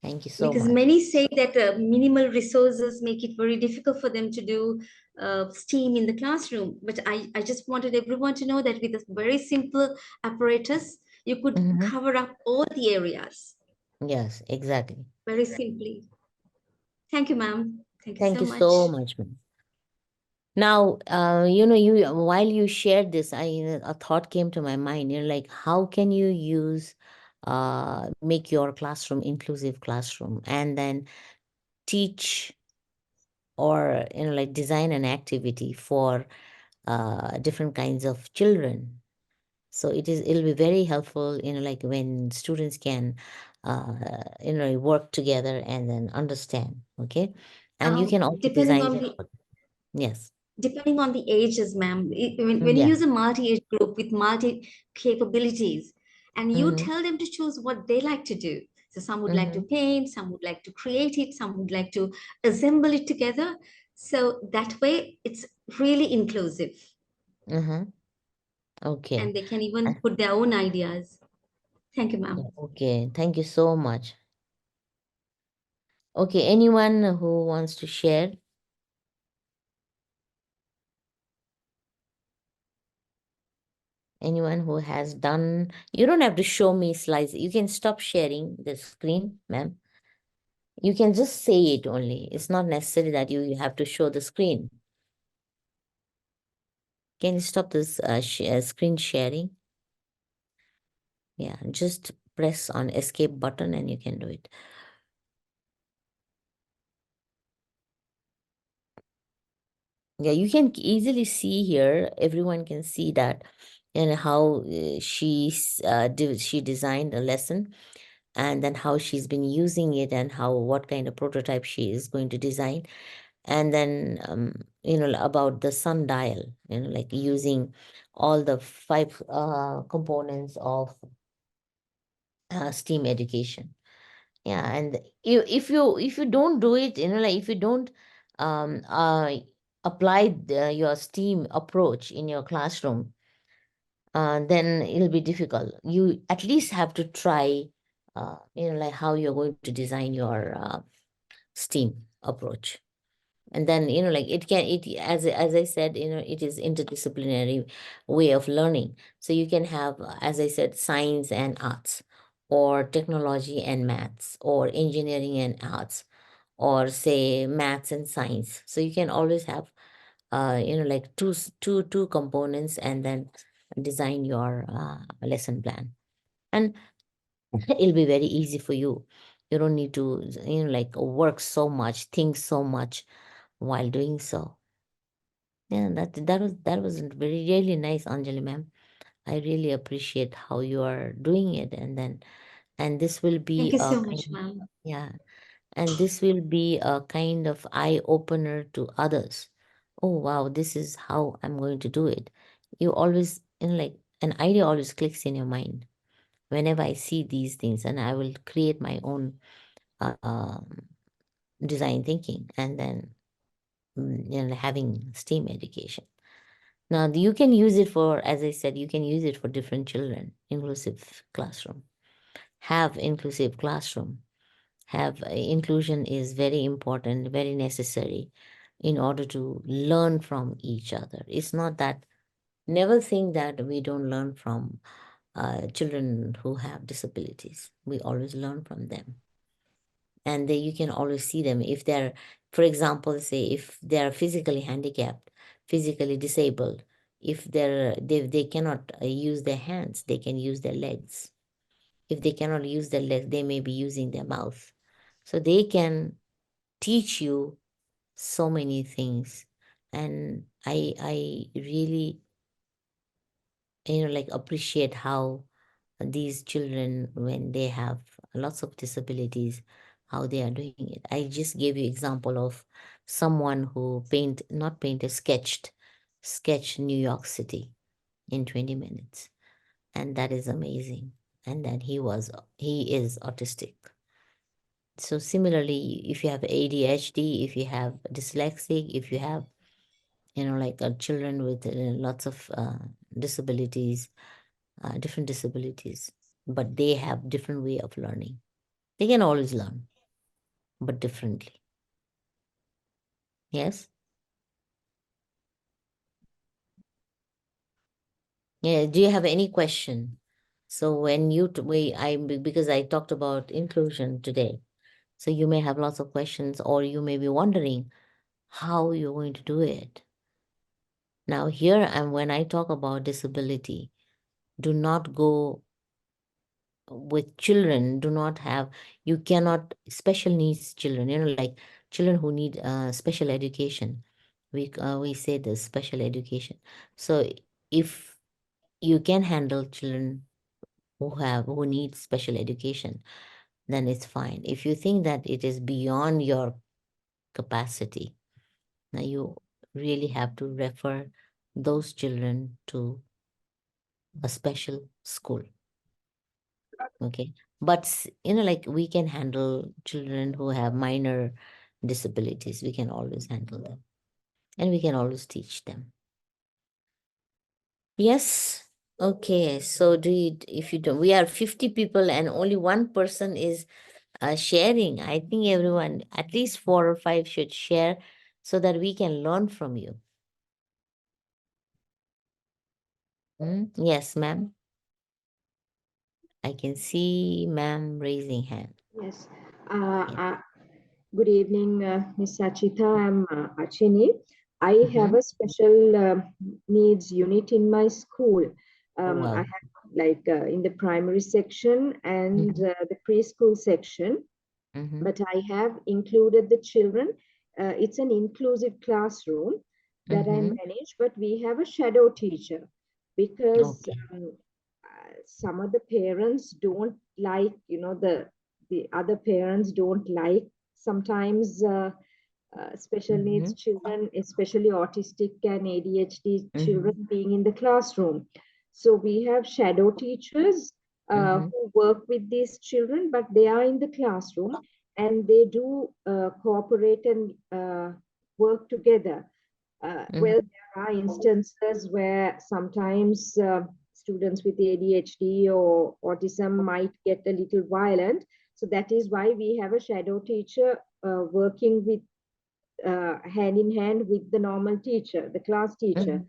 Thank you so Because much. many say that minimal resources make it very difficult for them to do STEAM in the classroom. But I just wanted everyone to know that with a very simple apparatus, you could Mhm. cover up all the areas Yes, exactly. very simply. Thank you, ma'am. Thank you Thank so you so much. much, ma'am. Now, you while you shared this, a thought came to my mind. Like, how can you use, make your classroom inclusive classroom, and then teach, or like design an activity for different kinds of children. So it'll be very helpful, like when students can work together and then understand. Okay, and you can also Depending design on it the for them. Yes. depending on the ages, ma'am, when you Yeah. use a multi-age group with multi capabilities, and you Mm-hmm. tell them to choose what they like to do. So some would like to Mm-hmm. paint, some would like to create it, some would like to assemble it together. So that way, it's really inclusive, Mm-hmm. Okay. and they can Uh, even put their own ideas. Thank you, yeah, ma'am. okay, thank you so much. Okay, anyone who wants to share? Anyone who has done? You don't have to show me slides. You can stop sharing the screen, ma'am. You can just say it only. It's not necessary that you have to show the screen. Can you stop this screen sharing? Yeah, just press on escape button and you can do it. Yeah, you can easily see here. Everyone can see that, and how she designed a lesson, and then how she's been using it, and how what kind of prototype she is going to design. And then about the sundial, like using all the 5 components of STEAM education. Yeah, and if you don't do it, like if you don't um uh apply your STEAM approach in your classroom, then it'll be difficult. You at least have to try, like how you're going to design your STEAM approach. And then, like as I said, it is interdisciplinary way of learning. So you can have, as I said, science and arts, or technology and maths, or engineering and arts, or say maths and science. So you can always have like two components, and then design your lesson plan. And it'll be very easy for you. You don't need to, like, work so much, think so much while doing so. Yeah, that was very really nice, Anjali ma'am. I really appreciate how you are doing it. And this will Thank be you a so much, kind, ma'am. yeah, and this will be a kind of eye opener to others. Oh wow, this is how I'm going to do it. You always, like, an idea always clicks in your mind whenever I see these things, and I will create my own design thinking, and then having STEAM education. Now, you can use it for, as I said, you can use it for different children, inclusive classroom. have inclusive classroom. Have inclusion is very important, very necessary in order to learn from each other. It's not that, never think that we don't learn from children who have disabilities. We always learn from them. And they, you can always see them if they're, for example, say if they're physically handicapped, physically disabled, if they cannot use their hands, they can use their legs. If they cannot use their legs, they may be using their mouth. So they can teach you so many things. And I really, like appreciate how these children, when they have lots of disabilities, how they are doing it. I just gave you example of someone who sketched New York City in 20 minutes. And that is amazing. And then he is autistic. So similarly, if you have ADHD, if you have dyslexic, if you have, like children with lots of disabilities, different disabilities, but they have different way of learning. They can always learn, but differently. Yes? Yeah, do you have any question? So when because I talked about inclusion today, so you may have lots of questions, or you may be wondering how you're going to do it. Now here, and when I talk about disability, do not go with children, you cannot, special needs children, like children who need special education. We say the special education. So if you can handle children who need special education, then it's fine. If you think that it is beyond your capacity, now you really have to refer those children to a special school. Okay. But, like we can handle children who have minor disabilities. We can always handle them. And we can always teach them. Yes. Okay. So if you don't, we are 50 people and only one person is sharing. I think everyone, at least 4 or 5 should share so that we can learn from you. Yes, ma'am. I can see ma'am raising hand. Yes. Yes. Good evening, Ms. Sachita. I'm Achini. I have Mm-hmm. a special needs unit in my school. Oh, I wow. have like in the primary section and Mm-hmm. the preschool section, Mm-hmm. but I have included the children. It's an inclusive classroom that I Mm-hmm. manage, but we have a shadow teacher because Okay. some of the parents don't like, the other parents don't like sometimes special Mm-hmm. needs children, especially autistic and ADHD children Mm-hmm. being in the classroom. So we have shadow teachers Mm-hmm. who work with these children, but they are in the classroom and they do cooperate and work together. Well, Mm-hmm. there are instances where sometimes students with ADHD or autism might get a little violent. So that is why we have a shadow teacher working with hand in hand with the normal teacher, the class teacher.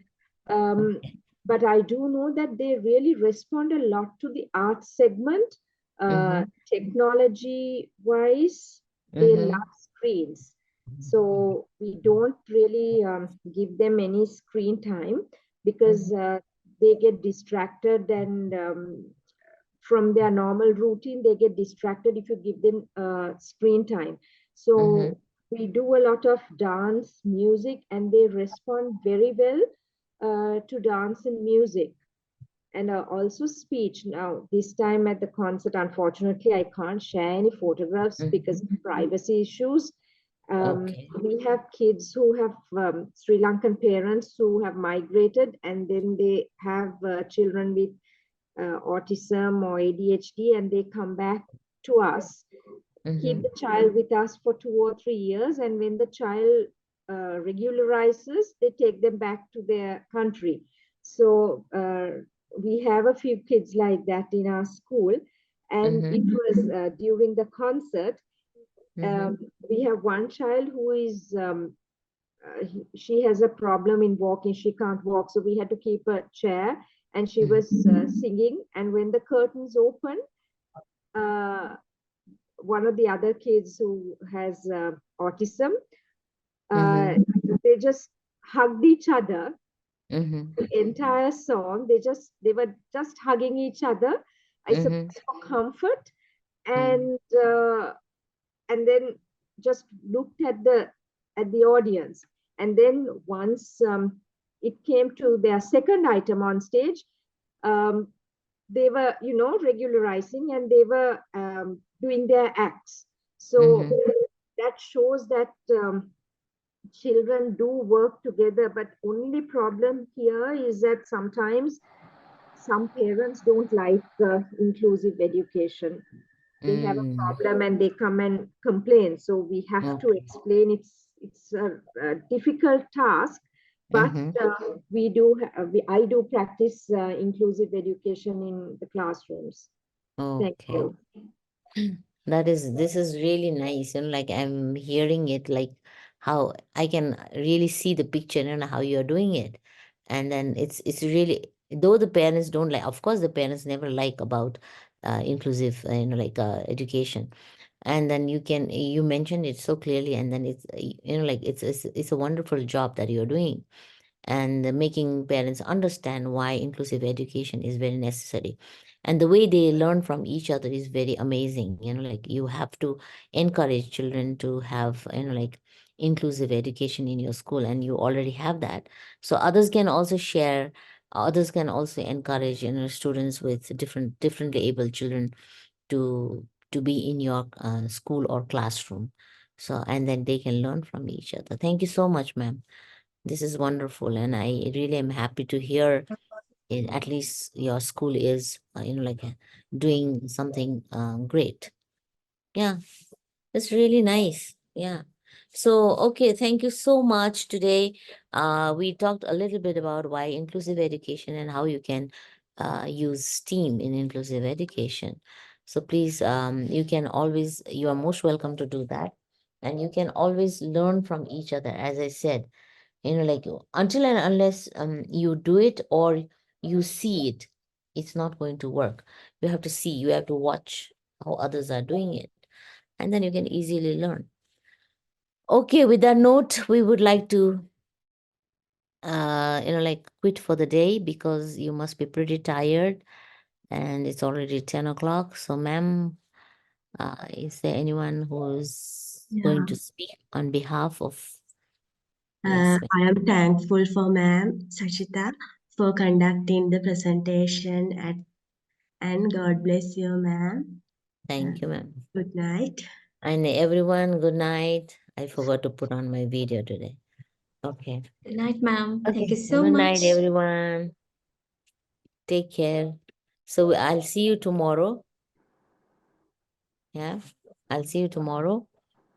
Mm-hmm. Um, Okay. but I do know that they really respond a lot to the art segment. Mm-hmm. Technology wise, they Mm-hmm. love screens. So we don't really give them any screen time because they get distracted and from their normal routine, they get distracted if you give them screen time. Mm-hmm. So we do a lot of dance, music, and they respond very well to dance and music. And also speech. Now, this time at the concert, unfortunately, I can't share any photographs because Mm-hmm. of privacy issues. Okay. We have kids who have Sri Lankan parents who have migrated, and then they have children with autism or ADHD, and they come back to us, keep Mm-hmm. the child with us for 2 or 3 years, and when the child regularizes, they take them back to their country. So we have a few kids like that in our school, And it was during the concert. We have one child who is she has a problem in walking. She can't walk, so we had to keep a chair, and she was singing. And when the curtains opened, one of the other kids who has autism, they just hugged each other. The entire song, they were just hugging each other. I suppose for comfort, and then just looked at the audience. And then once it came to their second item on stage, they were, regularizing, and they were doing their acts. So that shows that children do work together. But only problem here is that sometimes some parents don't like inclusive education. They have a problem and they come and complain. So we have to explain. It's a difficult task, but I do practice inclusive education in the classrooms. Thank you. This is really nice. Like I'm hearing it, like how I can really see the picture and how you're doing it. And then it's really, though the parents don't like, of course the parents never like about inclusive, education. And then you mentioned it so clearly, and then it's, like it's a wonderful job that you're doing, and making parents understand why inclusive education is very necessary. And the way they learn from each other is very amazing. Like you have to encourage children to have, like inclusive education in your school, and you already have that. So others can also share, others can also encourage, students with differently abled children to be in your school or classroom. So, and then they can learn from each other. Thank you so much, ma'am. This is wonderful, and I really am happy to hear at least your school is, doing something great. Yeah, it's really nice. Yeah. So, okay, thank you so much. Today, we talked a little bit about why inclusive education and how you can use STEAM in inclusive education. So please, you are most welcome to do that. And you can always learn from each other. As I said, like until and unless you do it or you see it, it's not going to work. You have to see, you have to watch how others are doing it, and then you can easily learn. Okay, with that note, we would like to quit for the day, because you must be pretty tired and it's already 10 o'clock. So ma'am, is there anyone who's going to speak on behalf of? Yes, I am thankful for Ma'am Sachita for conducting the presentation and God bless you, ma'am. Thank you, ma'am. Good night. And everyone, good night. I forgot to put on my video today. Okay. Good night, ma'am. Okay. Thank you so Good much. night, everyone. Take care. So I'll see you tomorrow. Yeah, I'll see you tomorrow,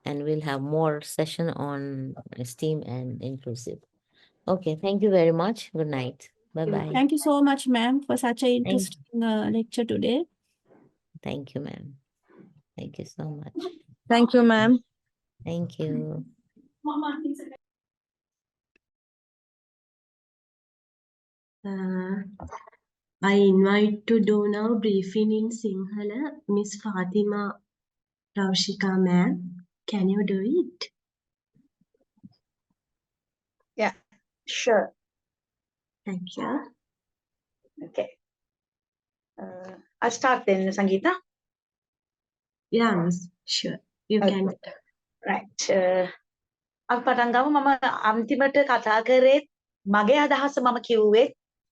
and we'll have more session on STEAM and inclusive. Okay, thank you very much. Good night. Bye-bye. Thank you so much, ma'am, for such an interesting lecture today. Thank you, ma'am. Thank you so much. Thank you, ma'am. Thank you. I invite to do now briefing in Sinhala, Miss Fatima Raushika, ma'am. Can you do it? Yeah, sure. Thank you. Okay. I'll start then, Sangeeta. Yeah, miss. Sure. You can. Right. අපි පටන් ගමු. මම අන්තිමට කතා කරේ මගේ අදහස මම කිව්වේ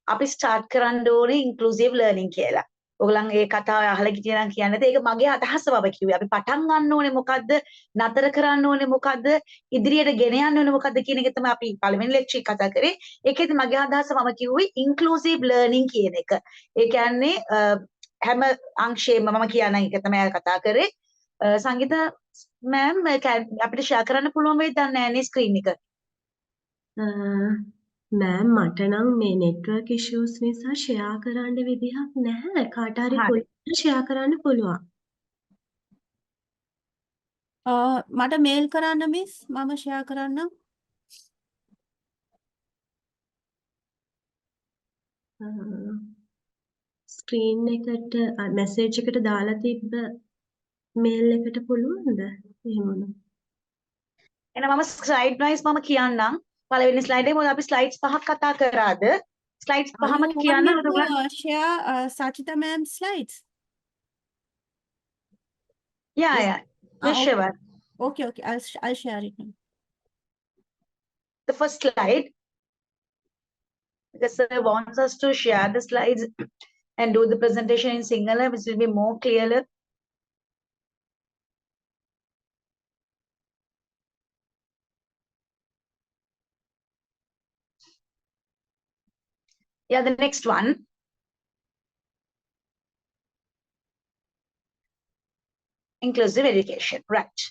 අපි ස්ටාර්ට් කරන්න ඕනේ ඉන්ක්ලූසිව් ලර්නින් කියලා. ඔයගොල්ලන් ඒ කතාව අහලා හිටියා නම් කියන්නද? ඒක මගේ අදහස මම කිව්වේ. අපි පටන් ගන්න ඕනේ මොකද්ද? නතර කරන්න ඕනේ මොකද්ද? ඉදිරියට ගෙන යන්න ඕනේ මොකද්ද කියන එක තමයි අපි පළවෙනි ලෙක්චර් කතා කරේ. ඒකෙදි මගේ අදහස මම කිව්වේ ඉන්ක්ලූසිව් ලර්නින් කියන එක. ඒ කියන්නේ හැම අංශයෙම මම කියන එක තමයි කතා කරේ. සංගීත මෑම් අපිට ෂෙයා කරන්න පුළුවන් වෙයිද? දන්නේ නැහැ නේ ස්ක්‍රීන් එක. මෑම් මට නම් මේ network issues නිසා share කරන්න විදිහක් නැහැ. කාට හරි හරි. පුළුවන් share කරන්න පුළුවන්. මට මේල් කරන්න මිස් මම ෂෙයා කරන්නම්. ස්ක්‍රීන් එකට මැසේජ් එකට දාලා තිබ්බ මේල් එකට පුළුවන්ද? එහෙම වුණොත්. එහෙනම් මම slide wise මම කියන්නම්. පළවෙනි slide එකේ මොකද අපි slides 5ක් කතා කරාද? slides Are පහම you want කියන්නම්. me ඒකට ඔයගොල්ලන් to share Sachita ma'am's slides? yeah Yes. yeah. Yes, Okay. sure. Okay, okay. I'll share it now. The first slide, because sir wants us to share the slides and do the presentation in Sinhala, which will be more clearer. Yeah, the next one. Inclusive education, right.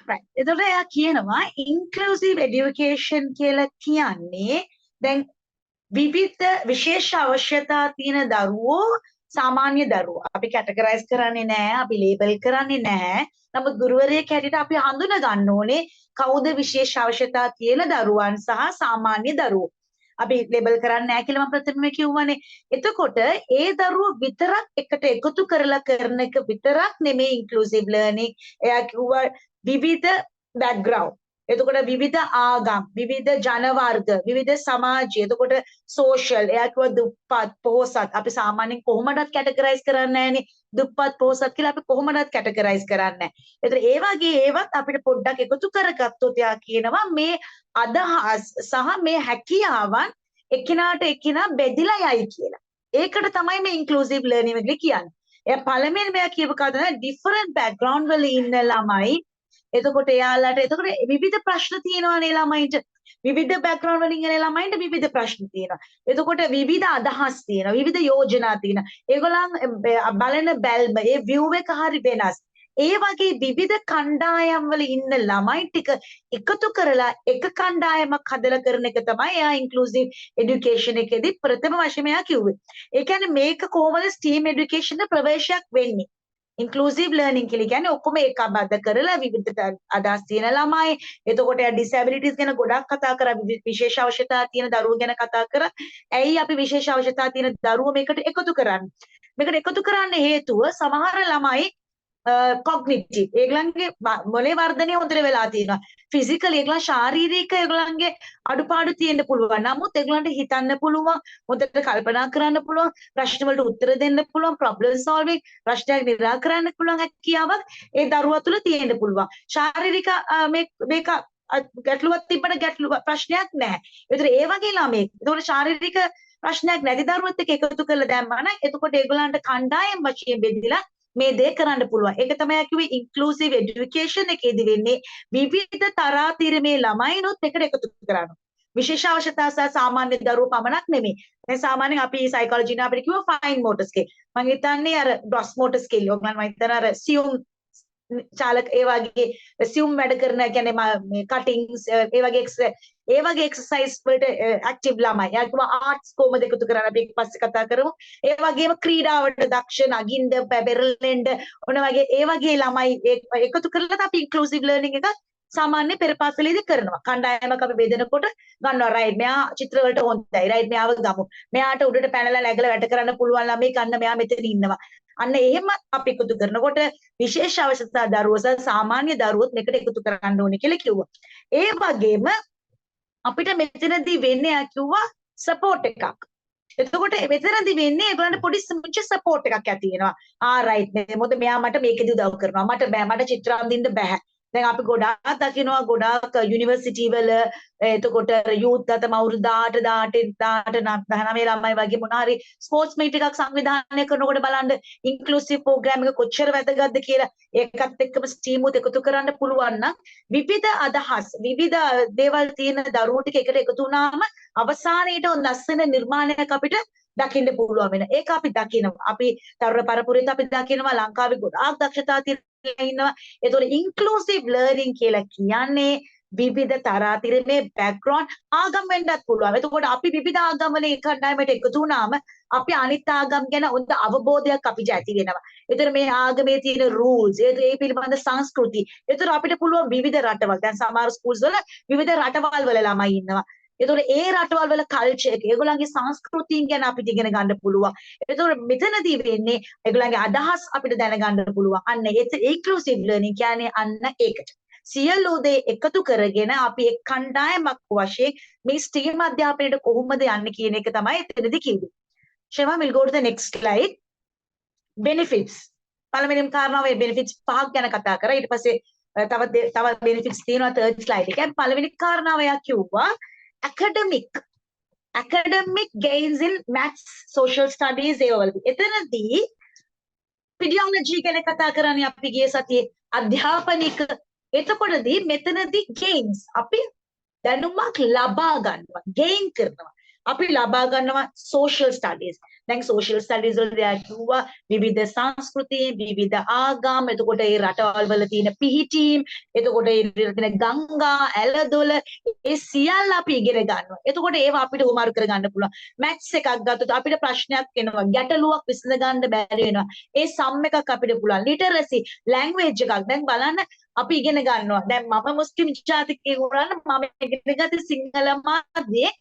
Right. එතකොට එයා කියනවා inclusive education කියලා කියන්නේ දැන් විවිධ විශේෂ අවශ්‍යතා තියෙන දරුවෝ සාමාන්‍ය දරුවෝ. අපි කැටගරයිස් කරන්නේ නැහැ, අපි ලේබල් කරන්නේ නැහැ. නමුත් ගුරුවරයෙක් හැටියට අපි හඳුනා ගන්න ඕනේ කවුද විශේෂ අවශ්‍යතා තියෙන දරුවන් සහ සාමාන්‍ය දරුවෝ. අපි ලේබල් කරන්නේ නැහැ කියලා මම ප්‍රථමයෙන් කිව්වනේ. එතකොට ඒ දරුවෝ විතරක් එකට එකතු කරලා කරන එක විතරක් නෙමෙයි inclusive learning. එයා කිව්වා විවිධ background. එතකොට විවිධ ආගම්, විවිධ ජන වර්ග, විවිධ සමාජය. එතකොට social. එයා කිව්වා දුප්පත්, පොහොසත්. අපි සාමාන්‍යයෙන් කොහොමදත් කැටගරයිස් කරන්නේ නැහනේ. දුප්පත්, පොහොසත් කියලා අපි කොහොමදත් කැටගරයිස් කරන්නේ නැහැ. එතකොට ඒ වගේ ඒවත් අපිට පොඩ්ඩක් එකතු කරගත්තොත් එයා කියනවා මේ අදහස් සහ මේ හැකියාවන් එකිනාට එකිනා බෙදිලා යයි කියලා. ඒකට තමයි මේ inclusive learning එක කියන්නේ. එයා පළවෙනිම එයා කියපු කතාව different background වල ඉන්න ළමයි. එතකොට එයාලට එතකොට විවිධ ප්‍රශ්න තියෙනවානේ ළමයින්ට. විවිධ background වලින් එන ළමයින්ට විවිධ ප්‍රශ්න තියෙනවා. එතකොට විවිධ අදහස් තියෙනවා. විවිධ යෝජනා තියෙනවා. ඒගොල්ලන් බලන බැල්ම, ඒ view එක හරි වෙනස්. ඒ වගේ විවිධ කණ්ඩායම් වල ඉන්න ළමයි ටික එකතු කරලා එක කණ්ඩායමක් හදලා කරන එක තමයි එයා inclusive education එකේදී ප්‍රථම වශයෙන් එයා කිව්වේ. ඒ කියන්නේ මේක කොහොමද STEAM education එක ප්‍රවේශයක් වෙන්නේ? inclusive learning කියලා කියන්නේ ඔක්කොම ඒකබද්ධ කරලා විවිධ අදහස් තියෙන ළමයි. එතකොට එයා disabilities ගැන ගොඩක් කතා කරා, විශේෂ අවශ්‍යතා තියෙන දරුවෝ ගැන කතා කරා. ඇයි අපි විශේෂ අවශ්‍යතා තියෙන දරුවෝ මේකට එකතු කරන්නේ? මේකට එකතු කරන්න හේතුව සමහර ළමයි cognitive ඒගොල්ලන්ගේ මොලේ වර්ධනය හොඳට වෙලා තියෙනවා. physically ඒගොල්ලන් ශාරීරික ඒගොල්ලන්ගේ අඩුපාඩු තියෙන්න පුළුවන්. නමුත් ඒගොල්ලන්ට හිතන්න පුළුවන්, හොඳට කල්පනා කරන්න පුළුවන්, ප්‍රශ්න වලට උත්තර දෙන්න පුළුවන්, problem solving ප්‍රශ්නයක් නිරාකරන්න පුළුවන් හැකියාවක් ඒ දරුවා තුළ තියෙන්න පුළුවන්. ශාරීරික මේක ගැටලුවක් තිබ්බට ගැටලුව ප්‍රශ්නයක් නැහැ. ඒතර ඒ වගේ ළමෙක්. ඒතකොට ශාරීරික ප්‍රශ්නයක් නැති දරුවත් එක්ක එකතු කරලා දැම්මා නම් එතකොට ඒගොල්ලන්ට කණ්ඩායම් වශයෙන් බෙදලා මේ දේ කරන්න පුළුවන්. ඒක තමයි කිව්වේ inclusive education එකේදී වෙන්නේ විවිධ තරාතිරමේ ළමයිනොත් එකට එකතු කරනවා. විශේෂ අවශ්‍යතා සහ සාමාන්‍ය දරුවෝ පමණක් නෙමෙයි. දැන් සාමාන්‍යයෙන් අපි සයිකොලොජි නේ අපිට කිව්ව fine motor skill. මම හිතන්නේ අර gross motor skill ඔයගොල්ලන් මම හිතන අර assume චාලක ඒ වගේ assume වැඩ කරන කියන්නේ මේ cuttings ඒ වගේ exercise වලට active ළමයි. එයා කිව්වා arts කොහොමද එකතු කරන්නේ අපි ඊපස්සේ කතා කරමු. ඒ වගේම ක්‍රීඩාවට දක්ෂ නගින්න බැරලෙන්න ඔන වගේ ඒ වගේ ළමයි එකතු කරලා අපි inclusive learning එක සාමාන්‍ය පෙරපාසලේදී කරනවා. කණ්ඩායමක් අපි බෙදනකොට ගන්නවා රයිට් මෙයා චිත්‍ර වලට හොඳයි. රයිට් මෙයාව ගමු. මෙයාට උඩට පැනලා නැගලා වැඩ කරන්න පුළුවන් ළමයි ගන්න මෙයා මෙතන ඉන්නවා. අන්න එහෙම අපි එකතු කරනකොට විශේෂ අවශ්‍යතා දරුවෝ සහ සාමාන්‍ය දරුවොත් මේකට එකතු කරන්න ඕනේ කියලා කිව්වා. ඒ වගේම අපිට මෙතනදී වෙන්නේ කිව්වා සපෝට් එකක්. එතකොට මෙතනදී වෙන්නේ ඒගොල්ලන්ට පොඩි සුංචි සපෝට් එකක් ඇති වෙනවා. රයිට් නේ මොකද මෙයා මට මේකදී උදව් කරනවා. මට බෑ මට චිත්‍ර අඳින්න බෑ. දැන් අපි ගොඩාක් දකිනවා ගොඩාක් යුනිවර්සිටි වල එතකොට යූත් අතම අවුරුදු 19 ළමයි වගේ මොන හරි ස්පෝර්ට්ස් මීට් එකක් සංවිධානය කරනකොට බලන්න ඉන්ක්ලූසිව් ප්‍රෝග්‍රෑම් එක කොච්චර වැදගත්ද කියලා ඒකත් එක්කම ස්ටීම් උත් එකතු කරන්න පුළුවන් නම් විවිධ අදහස් විවිධ දේවල් තියෙන දරුවෝ ටික එකට එකතු වුණාම අවසානයේට ලස්සන නිර්මාණයක් අපිට දකින්න පුළුවන් වෙන. ඒක අපි දකිනවා. අපි තරුණ පරපුරේත් අපි දකිනවා ලංකාවේ ගොඩාක් දක්ෂතා තියෙන ඉන්නවා. ඒතකොට inclusive learning කියලා කියන්නේ විවිධ තරාතිරමේ බෑග්ග්‍රවුන්ඩ් ආගම් වෙන්නත් පුළුවන්. එතකොට අපි විවිධ ආගම් වල කණ්ඩායමට එකතු වුණාම අපි අනිත් ආගම් ගැන හොඳ අවබෝධයක් අපිට ඇති වෙනවා. ඒතර මේ ආගමේ තියෙන රූල්ස්, ඒ පිළිබඳ සංස්කෘති. ඒතර අපිට පුළුවන් විවිධ රටවල්. දැන් සමහර ස්කූල්ස් වල විවිධ රටවල් වල ළමයි ඉන්නවා. ඒතකොට ඒ රටවල් වල කල්චර් එක, ඒගොල්ලන්ගේ සංස්කෘතියන් ගැන අපිට ඉගෙන ගන්න පුළුවන්. ඒතකොට මෙතනදී වෙන්නේ ඒගොල්ලන්ගේ අදහස් අපිට දැනගන්න පුළුවන්. අන්න ඒකලුසිව් ලර්නින් කියන්නේ අන්න ඒකට. සියලු දේ එකතු කරගෙන අපි එක් කණ්ඩායමක් වශයෙන් මේ ස්ටීම් අධ්‍යාපනයට කොහොමද යන්නේ කියන එක තමයි එතනදී කිව්වේ. Shema will go to the next slide. Benefits. පළවෙනිම කාරණාව මේ benefits පහක් ගැන කතා කරා. ඊට පස්සේ තව benefits තියෙනවා third slide එකේ. පළවෙනි කාරණාව එයා කිව්වා academic gains in maths, social studies ඒවලදී. එතනදී pedagogy ගැන කතා කරන්නේ අපි ගිය සතියේ අධ්‍යාපනික. එතකොටදී මෙතනදී gains අපි දැනුමක් ලබා ගන්නවා, gain කරනවා. අපි ලබා ගන්නවා social studies. දැන් social studies වලදී කිව්වා විවිධ සංස්කෘති, විවිධ ආගම්, එතකොට ඒ රටවල් වල තියෙන පිහිටීම්, එතකොට ඒ තියෙන ගංගා, ඇලදොල, ඒ සියල්ල අපි ඉගෙන ගන්නවා. එතකොට ඒවා අපිට උමාරු කර ගන්න පුළුවන්. මැත්ස් එකක් ගත්තොත් අපිට ප්‍රශ්නයක් එනවා, ගැටලුවක් විසඳ ගන්න බැරි වෙනවා. ඒ සම් එකක් අපිට පුළුවන්. ලිටරසි, ලැන්ග්වේජ් එකක්. දැන් බලන්න අපි ඉගෙන ගන්නවා. දැන් මම මුස්ලිම් ජාතිකයෙක් වුණාම මම ඉගෙන ගත්තේ සිංහල මාධ්‍යයේ.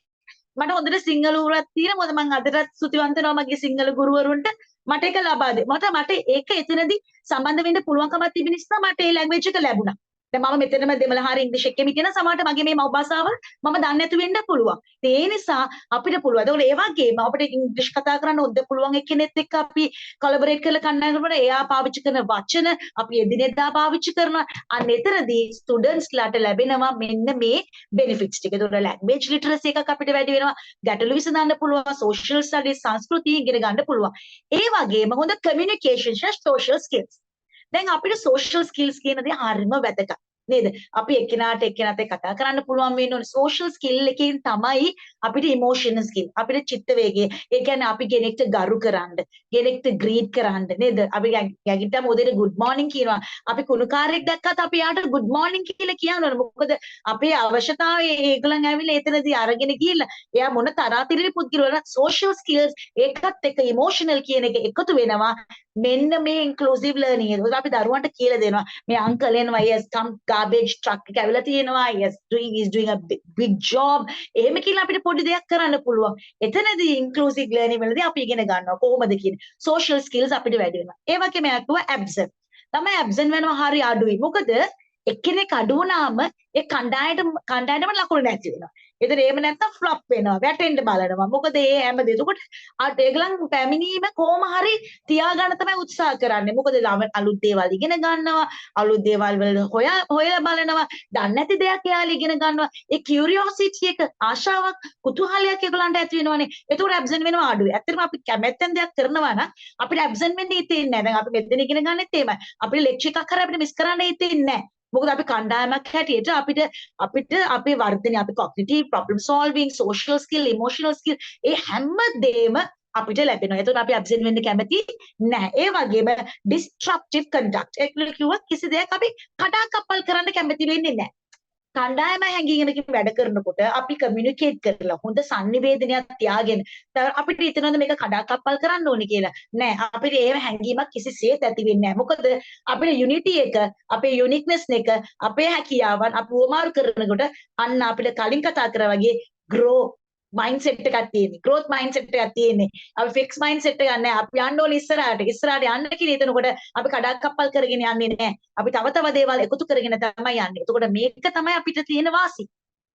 මට හොඳට සිංහල උරක් තියෙන මොකද මම අදටත් ස්තුතිවන්ත වෙනවා මගේ සිංහල ගුරුවරුන්ට මට ඒක ලබා දෙන්න. මට ඒක එතනදී සම්බන්ධ වෙන්න පුළුවන්කමක් තිබෙන නිසා මට ඒ ලැන්ග්වේජ් එක ලැබුණා. දැන් මම මෙතනම දෙමළ හරි ඉංග්‍රීසි එකෙම කියන සමහරට මගේ මේ මව් භාෂාව මම දන්නේ නැතු වෙන්න පුළුවන්. ඒ නිසා අපිට පුළුවන්. ඒකෝල ඒ වගේම අපිට ඉංග්‍රීසි කතා කරන්න හොඳ පුළුවන් එක්කෙනෙක් එක්ක අපි කොලැබොරේට් කරලා කන්නන කරනකොට එයා පාවිච්චි කරන වචන අපි එදිනෙදා පාවිච්චි කරනවා. අන්න එතරදී ස්ටුඩන්ට්ස්ලාට ලැබෙනවා මෙන්න මේ බෙනිෆිට්ස් ටික. ඒතකොට ලැන්ග්වේජ් ලිටරසි එකක් අපිට වැඩි වෙනවා. ගැටලු විසඳන්න පුළුවන්. සෝෂල් ස්ටඩීස් සංස්කෘතිය ඉගෙන ගන්න පුළුවන්. ඒ වගේම හොඳ කමියුනිකේෂන් සෝෂල් ස්කිල්ස්. දැන් අපිට social skills කියන දේ හරිම වැදගත් නේද? අපි එක්කෙනාට එක්කෙනාට කතා කරන්න පුළුවන් වෙන්න ඕනේ. social skill එකෙන් තමයි අපිට emotional skill, අපිට චිත්ත වේගය, ඒ කියන්නේ අපි කෙනෙක්ට ගරු කරන්න, කෙනෙක්ට greet කරන්න නේද? අපි ගැගිට්ටම උදේට good morning කියනවා. අපි කුණුකාරයෙක් දැක්කත් අපි යාට good morning කියලා කියන්න ඕනේ. මොකද අපේ අවශ්‍යතාවය ඒගොල්ලන් ඇවිල්ලා එතනදී අරගෙන ගිහිල්ලා එයා මොන තරාතිරේ පුද්ගලවල social skills ඒකත් එක්ක emotional කියන එක එකතු වෙනවා. මෙන්න මේ inclusive learning එක. අපි දරුවන්ට කියලා දෙනවා මේ අංකල් එනවා, yes come garbage truck එක ඇවිල්ලා තියෙනවා, yes is doing a big job. එහෙම කියලා අපිට පොඩි දෙයක් කරන්න පුළුවන්. එතනදී inclusive learning වලදී අපි ඉගෙන ගන්නවා කොහොමද කියන්නේ social skills අපිට වැඩි වෙනවා. ඒ වගේම යතුව absent. තමයි absent වෙනවා හරි අඩුයි. මොකද එක්කෙනෙක් අඩු වුණාම ඒ කණ්ඩායමටම ලකුණු නැති වෙනවා. ඒතර එහෙම නැත්තම් ෆ්ලොප් වෙනවා, වැටෙන්න බලනවා. මොකද ඒ හැමදේම. එතකොට ඒගොල්ලන් පැමිණීම කොහොම හරි තියාගන්න තමයි උත්සාහ කරන්නේ. මොකද අලුත් දේවල් ඉගෙන ගන්නවා, අලුත් දේවල් වල හොයලා බලනවා, දන්නේ නැති දෙයක් එයාලා ඉගෙන ගන්නවා. ඒ කියුරියොසිටි එක, ආශාවක්, කුතුහලයක් ඒගොල්ලන්ට ඇති වෙනවනේ. එතකොට ඇබ්සන්ට් වෙනවා අඩුයි. ඇත්තටම අපි කැමැත්තෙන් දෙයක් කරනවා නම් අපිට ඇබ්සන්ට් වෙන්න හිතෙන්නේ නැහැ. දැන් අපි මෙතන ඉගෙන ගන්නෙත් එහෙමයි. අපිට ලෙක්චර් එකක් හරි අපිට මිස් කරන්න හිතෙන්නේ නැහැ. මොකද අපි කණ්ඩායමක් හැටියට අපිට අපේ වර්ධනය, අපි cognitive problem solving, social skill, emotional skill ඒ හැම දෙයක්ම අපිට ලැබෙනවා. එතකොට අපි absent වෙන්න කැමති නැහැ. ඒ වගේම disruptive conduct. ඒක කිව්වොත් කිසි දෙයක් අපි කඩාකප්පල් කරන්න කැමති වෙන්නේ නැහැ. කණ්ඩායම හැංගීමකින් වැඩ කරනකොට අපි කමියුනිකේට් කරලා හොඳ සංනිවේදනයක් තියාගෙන අපිට හිතනවාද මේක කඩාකප්පල් කරන්න ඕනේ කියලා. නෑ, අපිට ඒ හැංගීමක් කිසිසේත් ඇති වෙන්නේ නැහැ. මොකද අපේ යුනිටි එක, අපේ යුනික්නෙස් එක, අපේ හැකියාවන් අපි උවමාරු කරනකොට අන්න අපිට කලින් කතා කරා වගේ grow mindset එකක් තියෙන්නේ. growth mindset එකක් තියෙන්නේ. අපි fixed mindset එකක් නැහැ. අපි යන්න ඕනේ ඉස්සරහට යන්න කියලා හිතනකොට අපි කඩාකප්පල් කරගෙන යන්නේ නැහැ. අපි තව දේවල් එකතු කරගෙන තමයි යන්නේ. එතකොට මේක තමයි අපිට තියෙන වාසි.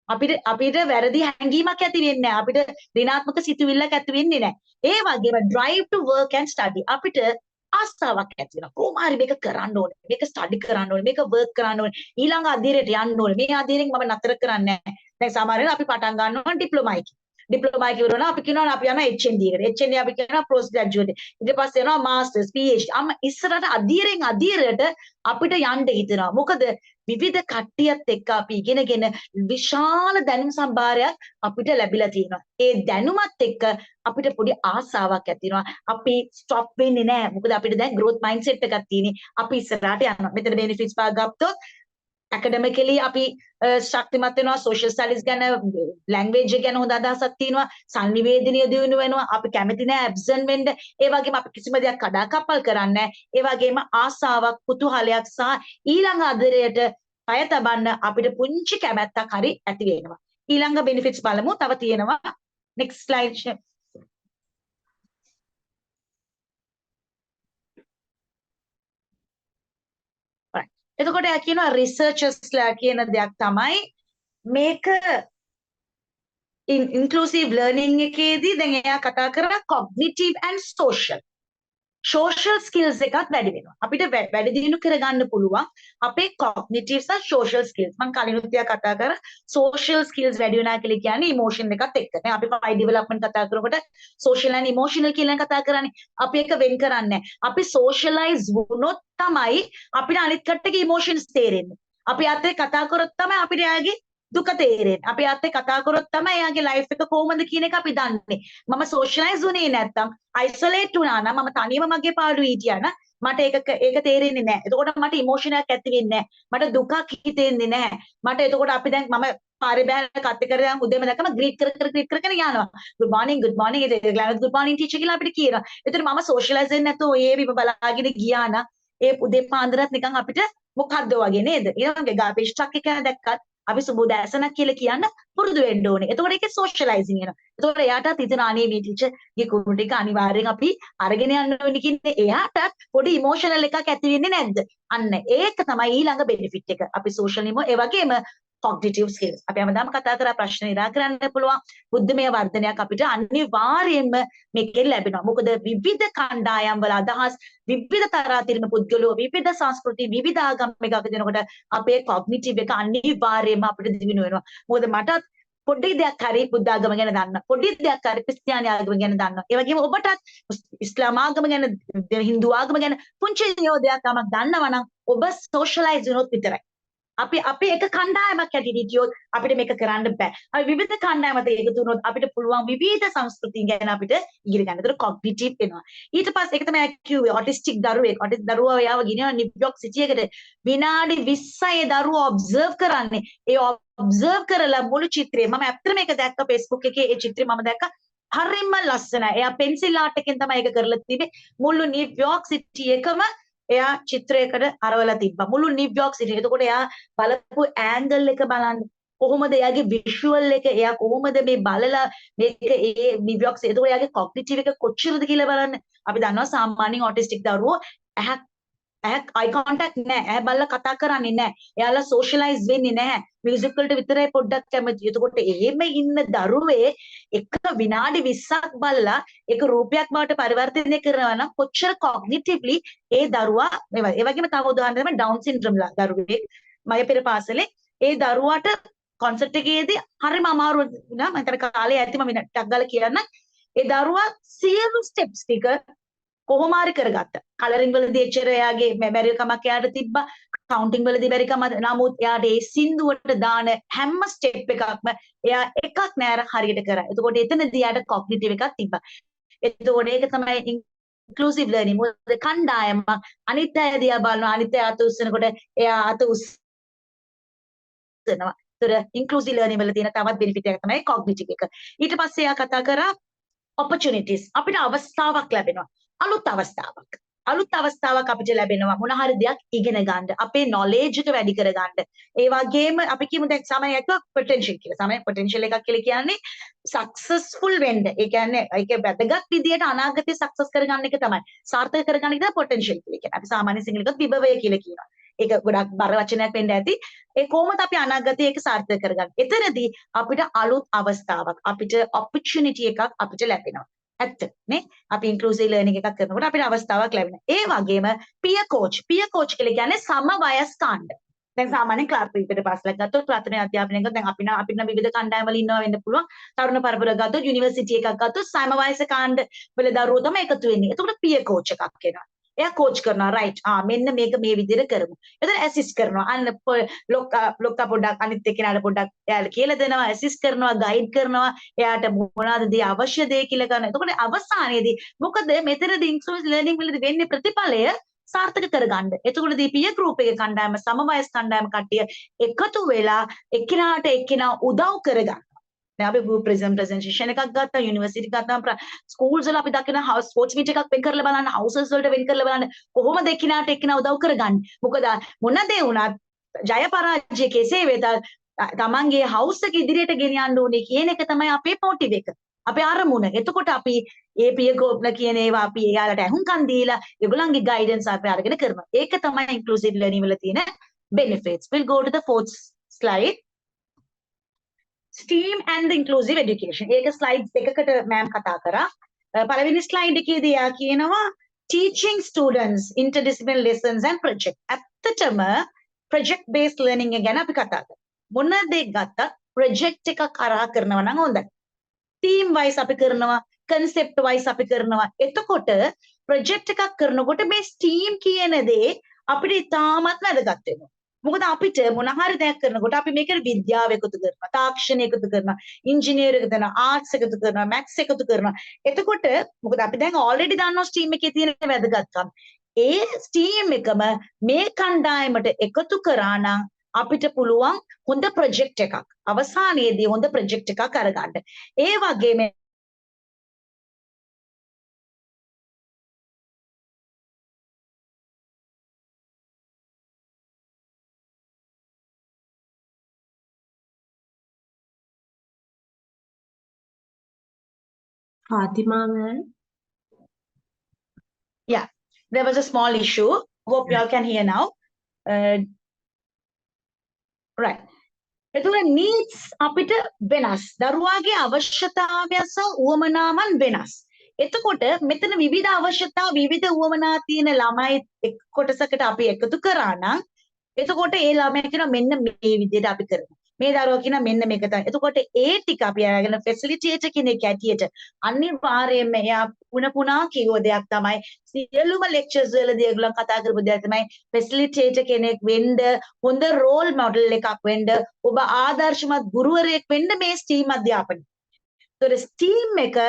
අපිට වැරදි හැඟීමක් ඇති වෙන්නේ නැහැ. අපිට ඍණාත්මක සිතුවිල්ලක් ඇති වෙන්නේ නැහැ. ඒ වගේම drive to work and study. අපිට ආස්තාවක් ඇති වෙනවා. කොහොම හරි මේක කරන්න ඕනේ. මේක ස්ටඩි කරන්න ඕනේ. මේක වර්ක් කරන්න ඕනේ. ඊළඟ අධීරයට යන්න ඕනේ. මේ අධීරෙන් මම නතර කරන්නේ නැහැ. දැන් සමහරවිට අපි පටන් ගන්නවා ඩිප්ලෝමා එකේ. ඩිප්ලෝමා කියවනවා අපි කියනවා අපි යනවා HND එකට. HND අපි කියනවා පෝස්ට් ග්‍රැජුවේට්. ඊට පස්සේ යනවා මාස්ටර්ස්, PhD. ඉස්සරහට අධීරයට අපිට යන්න හිතෙනවා. මොකද විවිධ කට්ටියත් එක්ක අපි ඉගෙනගෙන විශාල දැනුම් සම්භාරයක් අපිට ලැබිලා තියෙනවා. ඒ දැනුමත් එක්ක අපිට පොඩි ආසාවක් ඇති වෙනවා. අපි ස්ටොප් වෙන්නේ නැහැ. මොකද අපිට දැන් growth mindset එකක් තියෙන්නේ. අපි ඉස්සරහට යනවා. මෙතන benefits පාග ගත්තොත් academically අපි ශක්තිමත් වෙනවා, social studies ගැන, language එක ගැන හොඳ අදහසක් තියෙනවා, සංනිවේදනය දියුණු වෙනවා, අපි කැමති නැහැ absent වෙන්න. ඒ වගේම අපි කිසිම දෙයක් කඩාකප්පල් කරන්නේ නැහැ. ඒ වගේම ආසාවක්, කුතුහලයක් සහ ඊළඟ අධරයට පය තබන්න අපිට පුංචි කැමැත්තක් හරි ඇති වෙනවා. ඊළඟ benefits බලමු. තව තියෙනවා. next slide. එතකොට එයා කියනවා රිසර්චර්ස්ලා කියන දෙයක් තමයි මේක inclusive learning එකේදී දැන් එයා කතා කරා cognitive and social skills එකක් වැඩි වෙනවා. අපිට වැඩි දියුණු කරගන්න පුළුවන් අපේ cognitive සහ social skills. මම කලිනුත් කතා කරා social skills වැඩි වෙනවා කියලා කියන්නේ emotion එකත් එක්ක. දැන් අපි පයි development කතා කරනකොට social and emotional කියලා කතා කරන්නේ. අපි එක වෙන් කරන්නේ. අපි socialize වුණොත් තමයි අපිට අනිත් කට්ටගේ emotions තේරෙන්නේ. අපි අතේ කතා කරොත් තමයි අපිට යාගේ දුක තේරෙන්නේ. අපි අතේ කතා කරොත් තමයි යාගේ life එක කොහොමද කියන එක අපි දන්නේ. මම socialize වුණේ නැත්තම් isolate වුණා නම් මම තනියම මගේ පාඩුවේ හිටියා නම් මට ඒක තේරෙන්නේ නැහැ. එතකොට මට emotion එකක් ඇති වෙන්නේ නැහැ. මට දුකක් හිතෙන්නේ නැහැ. මට එතකොට අපි දැන් මම පාරේ බෑන කත් කරගෙන උදේම දැක්කම greet කර යනවා. good morning ඒක good morning teacher කියලා අපිට කියනවා. එතකොට මම socialize වෙන්නේ නැතුව ඒ විව බලාගෙන ගියා නම් ඒ උදේ පාන්දරත් නිකන් අපිට මොකද්ද වගේ නේද? ඊළඟ garbage truck එක දැක්කත් අපි සුබෝදෑසනක් කියලා කියන්න පුරුදු වෙන්න ඕනේ. එතකොට ඒකේ socializing වෙනවා. එතකොට එයාටත් හිතන අනේ මේ ටීචර් ගේ කුණු ටික අනිවාර්යෙන් අපි අරගෙන යන්න ඕනේ කියන්නේ එයාටත් පොඩි emotional එකක් ඇති වෙන්නේ නැද්ද? අන්න ඒක තමයි ඊළඟ benefit එක. අපි social ඒ වගේම cognitive skills. අපි හැමදාම කතා කරා ප්‍රශ්න නිරාකරන්න පුළුවන් බුද්ධමය වර්ධනයක් අපිට අනිවාර්යයෙන්ම මේකෙන් ලැබෙනවා. මොකද විවිධ කණ්ඩායම් වල අදහස්, විවිධ තරාතිරම පුද්ගලයෝ, විවිධ සංස්කෘති, විවිධ ආගම් එකක දෙනකොට අපේ cognitive එක අනිවාර්යයෙන්ම අපිට දිනු වෙනවා. මොකද මටත් පොඩි දෙයක් හරි බුද්ධ ආගම ගැන දන්න, පොඩි දෙයක් හරි ක්‍රිස්තියානි ආගම ගැන දන්න. ඒ වගේම ඔබටත් ඉස්ලාම් ආගම ගැන, හින්දු ආගම ගැන පුංචි දෙයක් තමක් දන්නවා නම් ඔබ socialize වුණොත් විතරයි. අපි එක කණ්ඩායමක් හැටියට හිටියොත් අපිට මේක කරන්න බෑ. අපි විවිධ කණ්ඩායමකට එකතු වුණොත් අපිට පුළුවන් විවිධ සංස්කෘතීන් ගැන අපිට ඉගෙන ගන්න. ඒතර කොග්නිටිව් වෙනවා. ඊට පස්සේ ඒක තමයි කිව්වේ ඔටිස්ටික් දරුවෙක්. දරුවා යාව ගෙනියන නිව්යෝක් සිටි එකට විනාඩි 20යි දරුවා ඔබ්සර්ව් කරන්නේ. ඒ ඔබ්සර්ව් කරලා මුළු චිත්‍රය මම ඇත්තට මේක දැක්ක Facebook එකේ ඒ චිත්‍රය මම දැක්ක හරිම ලස්සනයි. එයා පෙන්සිල් ආර්ට් එකෙන් තමයි ඒක කරලා තිබේ. මුළු නිව්යෝක් සිටි එකම එයා චිත්‍රයකට අරවලා තිබ්බා. මුළු නිව්යෝක් සිටි. එතකොට එයා බලපු ඇන්ගල් එක බලන්න. කොහොමද එයාගේ විෂුවල් එක, එයා කොහොමද මේ බලලා මේක ඒ නිව්යෝක් සිටි. එතකොට එයාගේ කොග්නිටිව් එක කොච්චරද කියලා බලන්න. අපි දන්නවා සාමාන්‍යයෙන් ඔටිස්ටික් දරුවෝ eye contact නැහැ. ඇහැ බලලා කතා කරන්නේ නැහැ. එයාලා socialize වෙන්නේ නැහැ. music වලට විතරයි පොඩ්ඩක් කැමති. එතකොට එහෙම ඉන්න දරුවේ එක විනාඩි 20ක් බලලා ඒක රූපයක් බවට පරිවර්තනය කරනවා නම් කොච්චර cognitively ඒ දරුවා ඒ වගේම තව උදාහරණයක් තමයි down syndrome දරුවෙක් මගේ පෙර පාසලේ ඒ දරුවාට concept එකේදී හරිම අමාරු වුණා. මම අතර කාලේ ඇති මම ටක් ගාලා කියන්න. ඒ දරුවා සියලු steps ටික කොහොම හරි කරගත්තා. කලරින් වලදී එච්චර එයාගේ බැරි කමක් එයාට තිබ්බා. කවුන්ටිං වලදී බැරි කම නමුත් එයාට ඒ සින්දුවට දාන හැම ස්ටෙප් එකක්ම එයා එකක් නෑර හරියට කරා. එතකොට එතනදී එයාට කොග්නිටිව් එකක් තිබ්බා. එතකොට ඒක තමයි ඉන්ක්ලූසිව් ලර්නින්. මොකද කණ්ඩායම අනිත් අය දිහා බලනවා, අනිත් අය අත උස්සනකොට එයා අත උස්සනවා. ඒතර ඉන්ක්ලූසිව් ලර්නින් වල තියෙන තවත් බෙනිෆිට් එක තමයි කොග්නිටිව් එක. ඊට පස්සේ එයා කතා කරා opportunities. අපිට අවස්ථාවක් ලැබෙනවා. අලුත් අවස්ථාවක් අපිට ලැබෙනවා මොන හරි දෙයක් ඉගෙන ගන්න, අපේ knowledge එක වැඩි කර ගන්න. ඒ වගේම අපි කියමු දැන් සාමාන්‍යයෙන් potential කියලා. සාමාන්‍ය potential එකක් කියලා කියන්නේ successful වෙන්න. ඒ කියන්නේ ඒක වැදගත් විදියට අනාගතේ success කරගන්න එක තමයි. සාර්ථක කරගන්න එක තමයි potential කියලා කියන්නේ. අපි සාමාන්‍ය සිංහලෙන් විභවය කියලා කියනවා. ඒක ගොඩක් බර වචනයක් වෙන්න ඇති. ඒ කොහොමද අපි අනාගතේ ඒක සාර්ථක කරගන්නේ? එතනදී අපිට අලුත් අවස්ථාවක්, අපිට opportunity එකක් අපිට ලැබෙනවා. ඇත්ත නේ අපි ඉන්ක්ලූසිව් ලර්නින් එකක් කරනකොට අපිට අවස්ථාවක් ලැබෙනවා. ඒ වගේම peer coach කියලා කියන්නේ සම වයස් කාණ්ඩ. දැන් සාමාන්‍යයෙන් ක්ලාස් පිට පාසලක් ගත්තොත් ප්‍රාථමික අධ්‍යාපනය ගත්තොත් දැන් අපිට නම් විවිධ කණ්ඩායම් වල ඉන්නවා වෙන්න පුළුවන්. තරුණ පරපුර ගත්තොත් යුනිවර්සිටි එකක් ගත්තොත් සම වයස කාණ්ඩ වල දරුවෝ තමයි එකතු වෙන්නේ. එතකොට peer coach එකක් එනවා. එයා coach කරනවා right මෙන්න මේක මේ විදිහට කරමු. එතන assist කරනවා. අන්න ලොක්කා පොඩ්ඩක් අනිත් එක්කෙනාට පොඩ්ඩක් එයාලා කියලා දෙනවා, assist කරනවා, guide කරනවා. එයාට මොනවාද දේ අවශ්‍ය දේ කියලා ගන්න. එතකොට අවසානයේදී මොකද මෙතනදී ඉන්ක්ලූසිව් ලර්නින් වලදී වෙන්නේ ප්‍රතිඵලය සාර්ථක කරගන්න. එතකොටදී peer group එකේ කණ්ඩායම සමවයස් කණ්ඩායම කට්ටිය එකතු වෙලා එක්කිනාට එක්කිනා උදව් කරගන්න. දැන් අපි group presentation එකක් ගත්තා, යුනිවර්සිටි ගත්තාම ස්කූල්ස් වල අපි දකින house sports meet එකක් වෙන් කරලා බලන්න, houses වලට වෙන් කරලා බලන්න කොහොමද එක්කිනාට එක්කිනා උදව් කරගන්නේ. මොකද මොන දේ වුණත් ජය පරාජය කෙසේ වෙතත් තමන්ගේ house එක ඉදිරියට ගෙනියන්න ඕනේ කියන එක තමයි අපේ motive එක. අපේ අරමුණ. එතකොට අපි ඒ peer group ල කියන ඒවා අපි එයාලට අහුම්කම් දීලා ඒගොල්ලන්ගේ guidance අපි අරගෙන කරනවා. ඒක තමයි inclusive learning වල තියෙන benefits. We'll go to the fourth slide. STEAM and the inclusive education. ඒක slides දෙකකට මෑම් කතා කරා. පළවෙනි slide එකේදී යා කියනවා teaching students interdisciplinary lessons and project. ඇත්තටම project based learning එක ගැන අපි කතා කරා. මොන දේ ගත්තත් project එකක් කරා කරනවා නම් හොඳයි. team wise අපි කරනවා, concept wise අපි කරනවා. එතකොට project එකක් කරනකොට මේ STEAM කියන දේ අපිට ඉතාමත් වැදගත් වෙනවා. මොකද අපිට මොන හරි දෙයක් කරනකොට අපි මේකට විද්‍යාව එකතු කරනවා, තාක්ෂණය එකතු කරනවා, ඉංජිනේර එකතු කරනවා, ආර්ට්ස් එකතු කරනවා, මැත්ස් එකතු කරනවා. එතකොට මොකද අපි දැන් already දන්නවා STEAM එකේ තියෙන වැදගත්කම්. ඒ STEAM එකම මේ කණ්ඩායමට එකතු කරා නම් අපිට පුළුවන් හොඳ ප්‍රොජෙක්ට් එකක් අවසානයේදී හොඳ ප්‍රොජෙක්ට් එකක් අරගන්න. ඒ වගේම Fatima ma'am. Yeah, there was a small issue. Hope y'all can hear now. Right. එතකොට needs අපිට වෙනස්. දරුවාගේ අවශ්‍යතාවය සහ උවමනාවන් වෙනස්. එතකොට මෙතන විවිධ අවශ්‍යතා විවිධ උවමනා තියෙන ළමයි එක් කොටසකට අපි එකතු කරා නම් එතකොට ඒ ළමයා කියන මෙන්න මේ විදිහට අපි කරනවා. මේ දරුවා කියන මෙන්න මේක තමයි. එතකොට ඒ ටික අපි අරගෙන ෆැසිලිටේටර් කෙනෙක් ඇටියට අනිවාර්යයෙන්ම එයා පුනා කියව දෙයක් තමයි සියලුම ලෙක්චර්ස් වලදී ඒගොල්ලන් කතා කරපු දෙයක් තමයි ෆැසිලිටේටර් කෙනෙක් වෙන්න, හොඳ රෝල් මොඩල් එකක් වෙන්න, ඔබ ආදර්ශමත් ගුරුවරයෙක් වෙන්න මේ ස්ටීම් අධ්‍යාපනය. ඒතකොට ස්ටීම් එක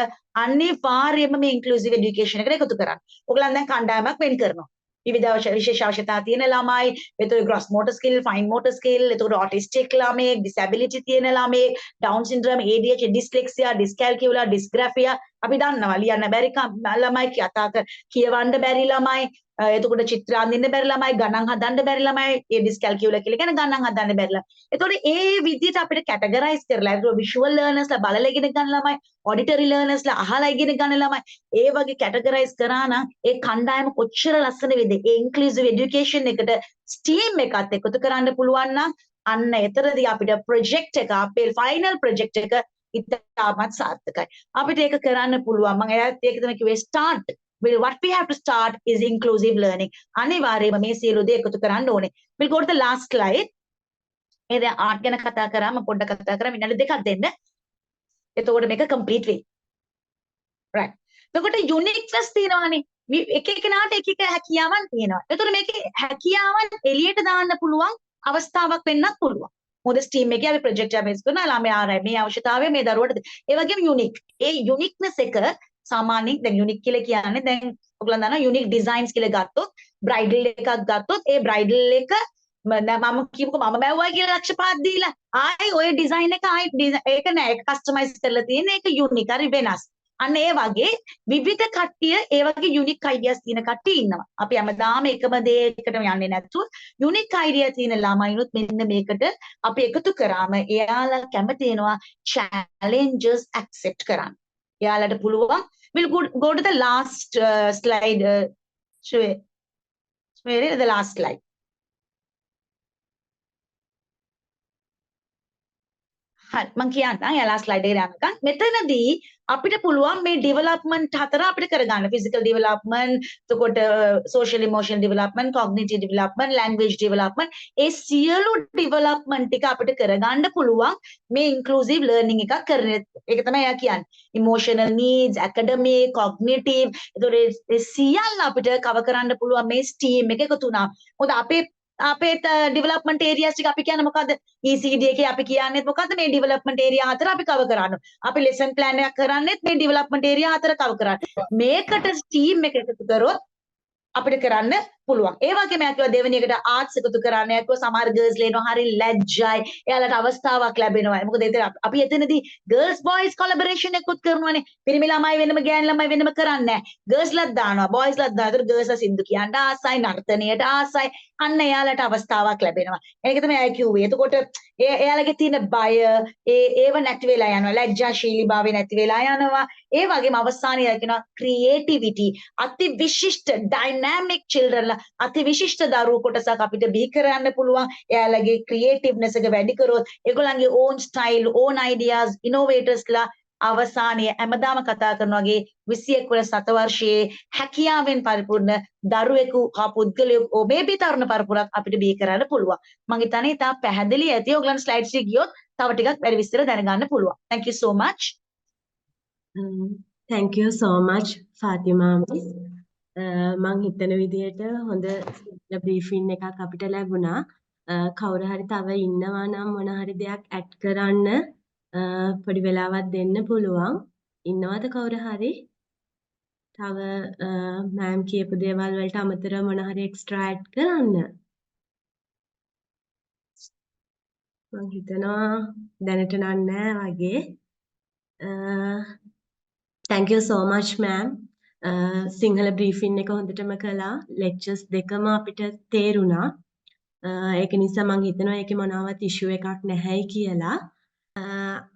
අනිවාර්යයෙන්ම මේ ඉන්ක්ලූසිව් එඩියුකේෂන් එකට එකතු කරන්න. ඔයගොල්ලන් දැන් කණ්ඩායමක් වෙන් කරනවා. විවිධ විශේෂ අවශ්‍යතා තියෙන ළමයි, එතකොට gross motor skill, fine motor skill, එතකොට autistic ළමයෙක්, disability තියෙන ළමයෙක්, down syndrome, ADHD, dyslexia, dyscalculia, dysgraphia අපි දන්නවා ලියන්න බැරි ළමයි, කියවන්න බැරි ළමයි, එතකොට චිත්‍ර අඳින්න බැරි ළමයි, ගණන් හදන්න බැරි ළමයි, ඒ dyscalculia කියලා කියන්නේ ගණන් හදන්න බැරි ළමයි. එතකොට ඒ විදිහට අපිට categorize කරලා visual learners ලා බලලා ඉගෙන ගන්න ළමයි, auditory learners ලා අහලා ඉගෙන ගන්න ළමයි, ඒ වගේ categorize කරා නම් ඒ කණ්ඩායම කොච්චර ලස්සන වෙද. ඒ inclusive education එකට STEAM එකත් එකතු කරන්න පුළුවන් නම් අන්න එතරදී අපිට project එක අපේ final project එක ඉතාමත් සාර්ථකයි. අපිට ඒක කරන්න පුළුවන්. මම ඒක තමයි කිව්වේ start. What we have to start is inclusive learning. අනිවාර්යයෙන්ම මේ සියලු දේ එකතු කරන්න ඕනේ. We'll go to the last slide. ඒ දැන් ආර්ට් ගැන කතා කරාම පොඩ්ඩක් කතා කරා විනාඩි දෙකක් දෙන්න. එතකොට මේක complete වෙයි. right. එතකොට uniqueness තියෙනවානේ. එක එකනාට එක එක හැකියාවන් තියෙනවා. එතකොට මේකේ හැකියාවන් එළියට දාන්න පුළුවන් අවස්ථාවක් වෙන්නත් පුළුවන්. මොකද ස්ටීම් එකේ අපි ප්‍රොජෙක්ට් එක බේස් කරන ළමයා ආරයි මේ අවශ්‍යතාවය මේ දරුවට ඒ වගේම යුනික්. ඒ යුනික්නස් එක සාමාන්‍යයෙන් දැන් යුනික් කියලා කියන්නේ දැන් ඔයගොල්ලන් දන්නවා යුනික් ඩිසයින්ස් කියලා ගත්තොත් බ්‍රයිඩල් එකක් ගත්තොත් ඒ බ්‍රයිඩල් එක මම කියමුකෝ මම බැවුවා කියලා ලක්ෂ 5ක් දීලා ආයි ඔය ඩිසයින් එක ආයි ඒක නෑ ඒක කස්ටමයිස් කරලා තියෙන ඒක යුනික් හරි වෙනස්. අන්න ඒ වගේ විවිධ කට්ටිය ඒ වගේ යුනික් අයිඩියාස් තියෙන කට්ටිය ඉන්නවා. අපි හැමදාම එකම දෙයකට යන්නේ නැතුව යුනික් අයිඩියා තියෙන ළමයිනුත් මෙන්න මේකට අපි එකතු කරාම එයාලා කැමති වෙනවා challenges accept කරන්න. එයාලට පුළුවන්. We'll go to the last slide. Shweta, the last slide. හරි මම කියන්නම් යාලා ස්ලයිඩ් එකට යනකම් මෙතනදී අපිට පුළුවන් මේ ඩෙවලොප්මන්ට් හතර අපිට කරගන්න ෆිසිකල් ඩෙවලොප්මන්ට් එතකොට social emotional development cognitive development language development ඒ සියලු ඩෙවලොප්මන්ට් ටික අපිට කරගන්න පුළුවන් මේ ඉන්ක්ලූසිව් ලර්නින් එකක් කරන ඒක තමයි යා කියන්නේ ඉමෝෂනල් නීඩ්ස් ඇකඩමික් කොග්නිටිව් එතකොට ඒ සියල්ල අපිට කවර් කරන්න පුළුවන් මේ ස්ටීම් එක එකතු වුණා මොකද අපේ ඩෙවලොප්මන්ට් ඒරියාස් ටික අපි කියන්නේ මොකද්ද ECD එකේ අපි කියන්නේ මොකද්ද මේ ඩෙවලොප්මන්ට් ඒරියා හතර අපි කවර් කරනවා අපි ලෙසන් ප්ලෑන් එකක් කරන්නේත් මේ ඩෙවලොප්මන්ට් ඒරියා හතර කවර් කරන්න මේකට ස්ටීම් එක එකතු කරොත් අපිට කරන්න පුළුවන්. ඒ වගේම යා කිව්වා දෙවෙනි එකට ආර්ට්ස් එකතු කරන්න. යා කිව්වා සමහර ගර්ල්ස් ලේනවා හරි ලැජ්ජයි. එයාලට අවස්ථාවක් ලැබෙනවා. මොකද එතන අපි එතනදී ගර්ල්ස් බොයිස් කොලැබොරේෂන් එකකුත් කරනවානේ. පිරිමි ළමයි වෙනම ගෑනු ළමයි වෙනම කරන්නේ නැහැ. ගර්ල්ස්ලත් දානවා. බොයිස්ලත් දානවා. ඒතර ගර්ල්ස්ලා සින්දු කියන්න ආසයි, නර්තනයට ආසයි. අන්න එයාලට අවස්ථාවක් ලැබෙනවා. ඒක තමයි යා කිව්වේ. එතකොට එයාලගේ තියෙන බය ඒව නැති වෙලා යනවා. ලැජ්ජාශීලීභාවය නැති වෙලා යනවා. ඒ වගේම අවසානයේ කියනවා ක්‍රියේටිවිටි අති විශිෂ්ට ඩයිනමික් චිල්ඩ්‍රන්ලා අති විශිෂ්ට දරුවෝ කොටසක් අපිට බිහි කරන්න පුළුවන්. එයාලගේ ක්‍රියේටිව්නස් එක වැඩි කරොත් ඒගොල්ලන්ගේ ඕන් ස්ටයිල් ඕන් අයිඩියාස් ඉනෝවේටර්ස්ලා අවසානයේ හැමදාම කතා කරන වගේ 21 වන සතවර්ෂයේ හැකියාවෙන් පරිපූර්ණ දරුවෙකු හා පුද්ගලයෙකු මේබි තරුණ පරපුරක් අපිට බිහි කරන්න පුළුවන්. මම හිතන්නේ ඉතා පැහැදිලි ඇති. ඔයගලන් ස්ලයිඩ්ස් එක ගියොත් තව ටිකක් වැඩි විස්තර දැනගන්න පුළුවන්. Thank you so much. Thank you so much Fatima miss. මං හිතන විදිහට හොඳ බ්‍රීෆින් එකක් අපිට ලැබුණා. කවුරු හරි තව ඉන්නවා නම් මොන හරි දෙයක් ඇඩ් කරන්න පොඩි වෙලාවක් දෙන්න පුළුවන්. ඉන්නවද කවුරු හරි? තව මෑම් කියපු දේවල් වලට අමතරව මොන හරි එක්ස්ට්‍රා ඇඩ් කරන්න. මං හිතනවා දැනට නෑ වගේ. Thank you so much ma'am. Sinhala බ්‍රීෆින් එක හොඳටම කළා. ලෙක්චර්ස් දෙකම අපිට තේරුණා. ඒක නිසා මං හිතනවා ඒකේ මොනවත් ඉෂුව එකක් නැහැයි කියලා.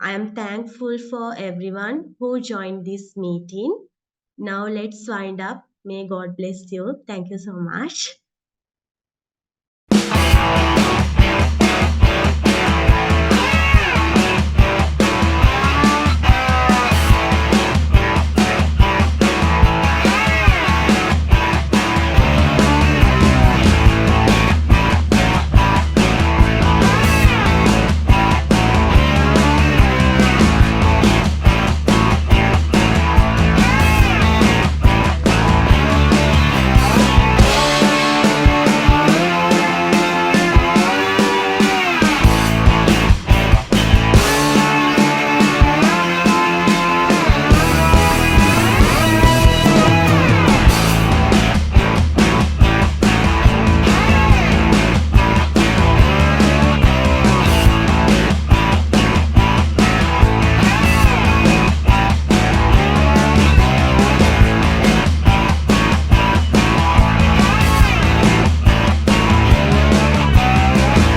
I am thankful for everyone who joined this meeting. Now let's wind up. May God bless you. Thank you so much.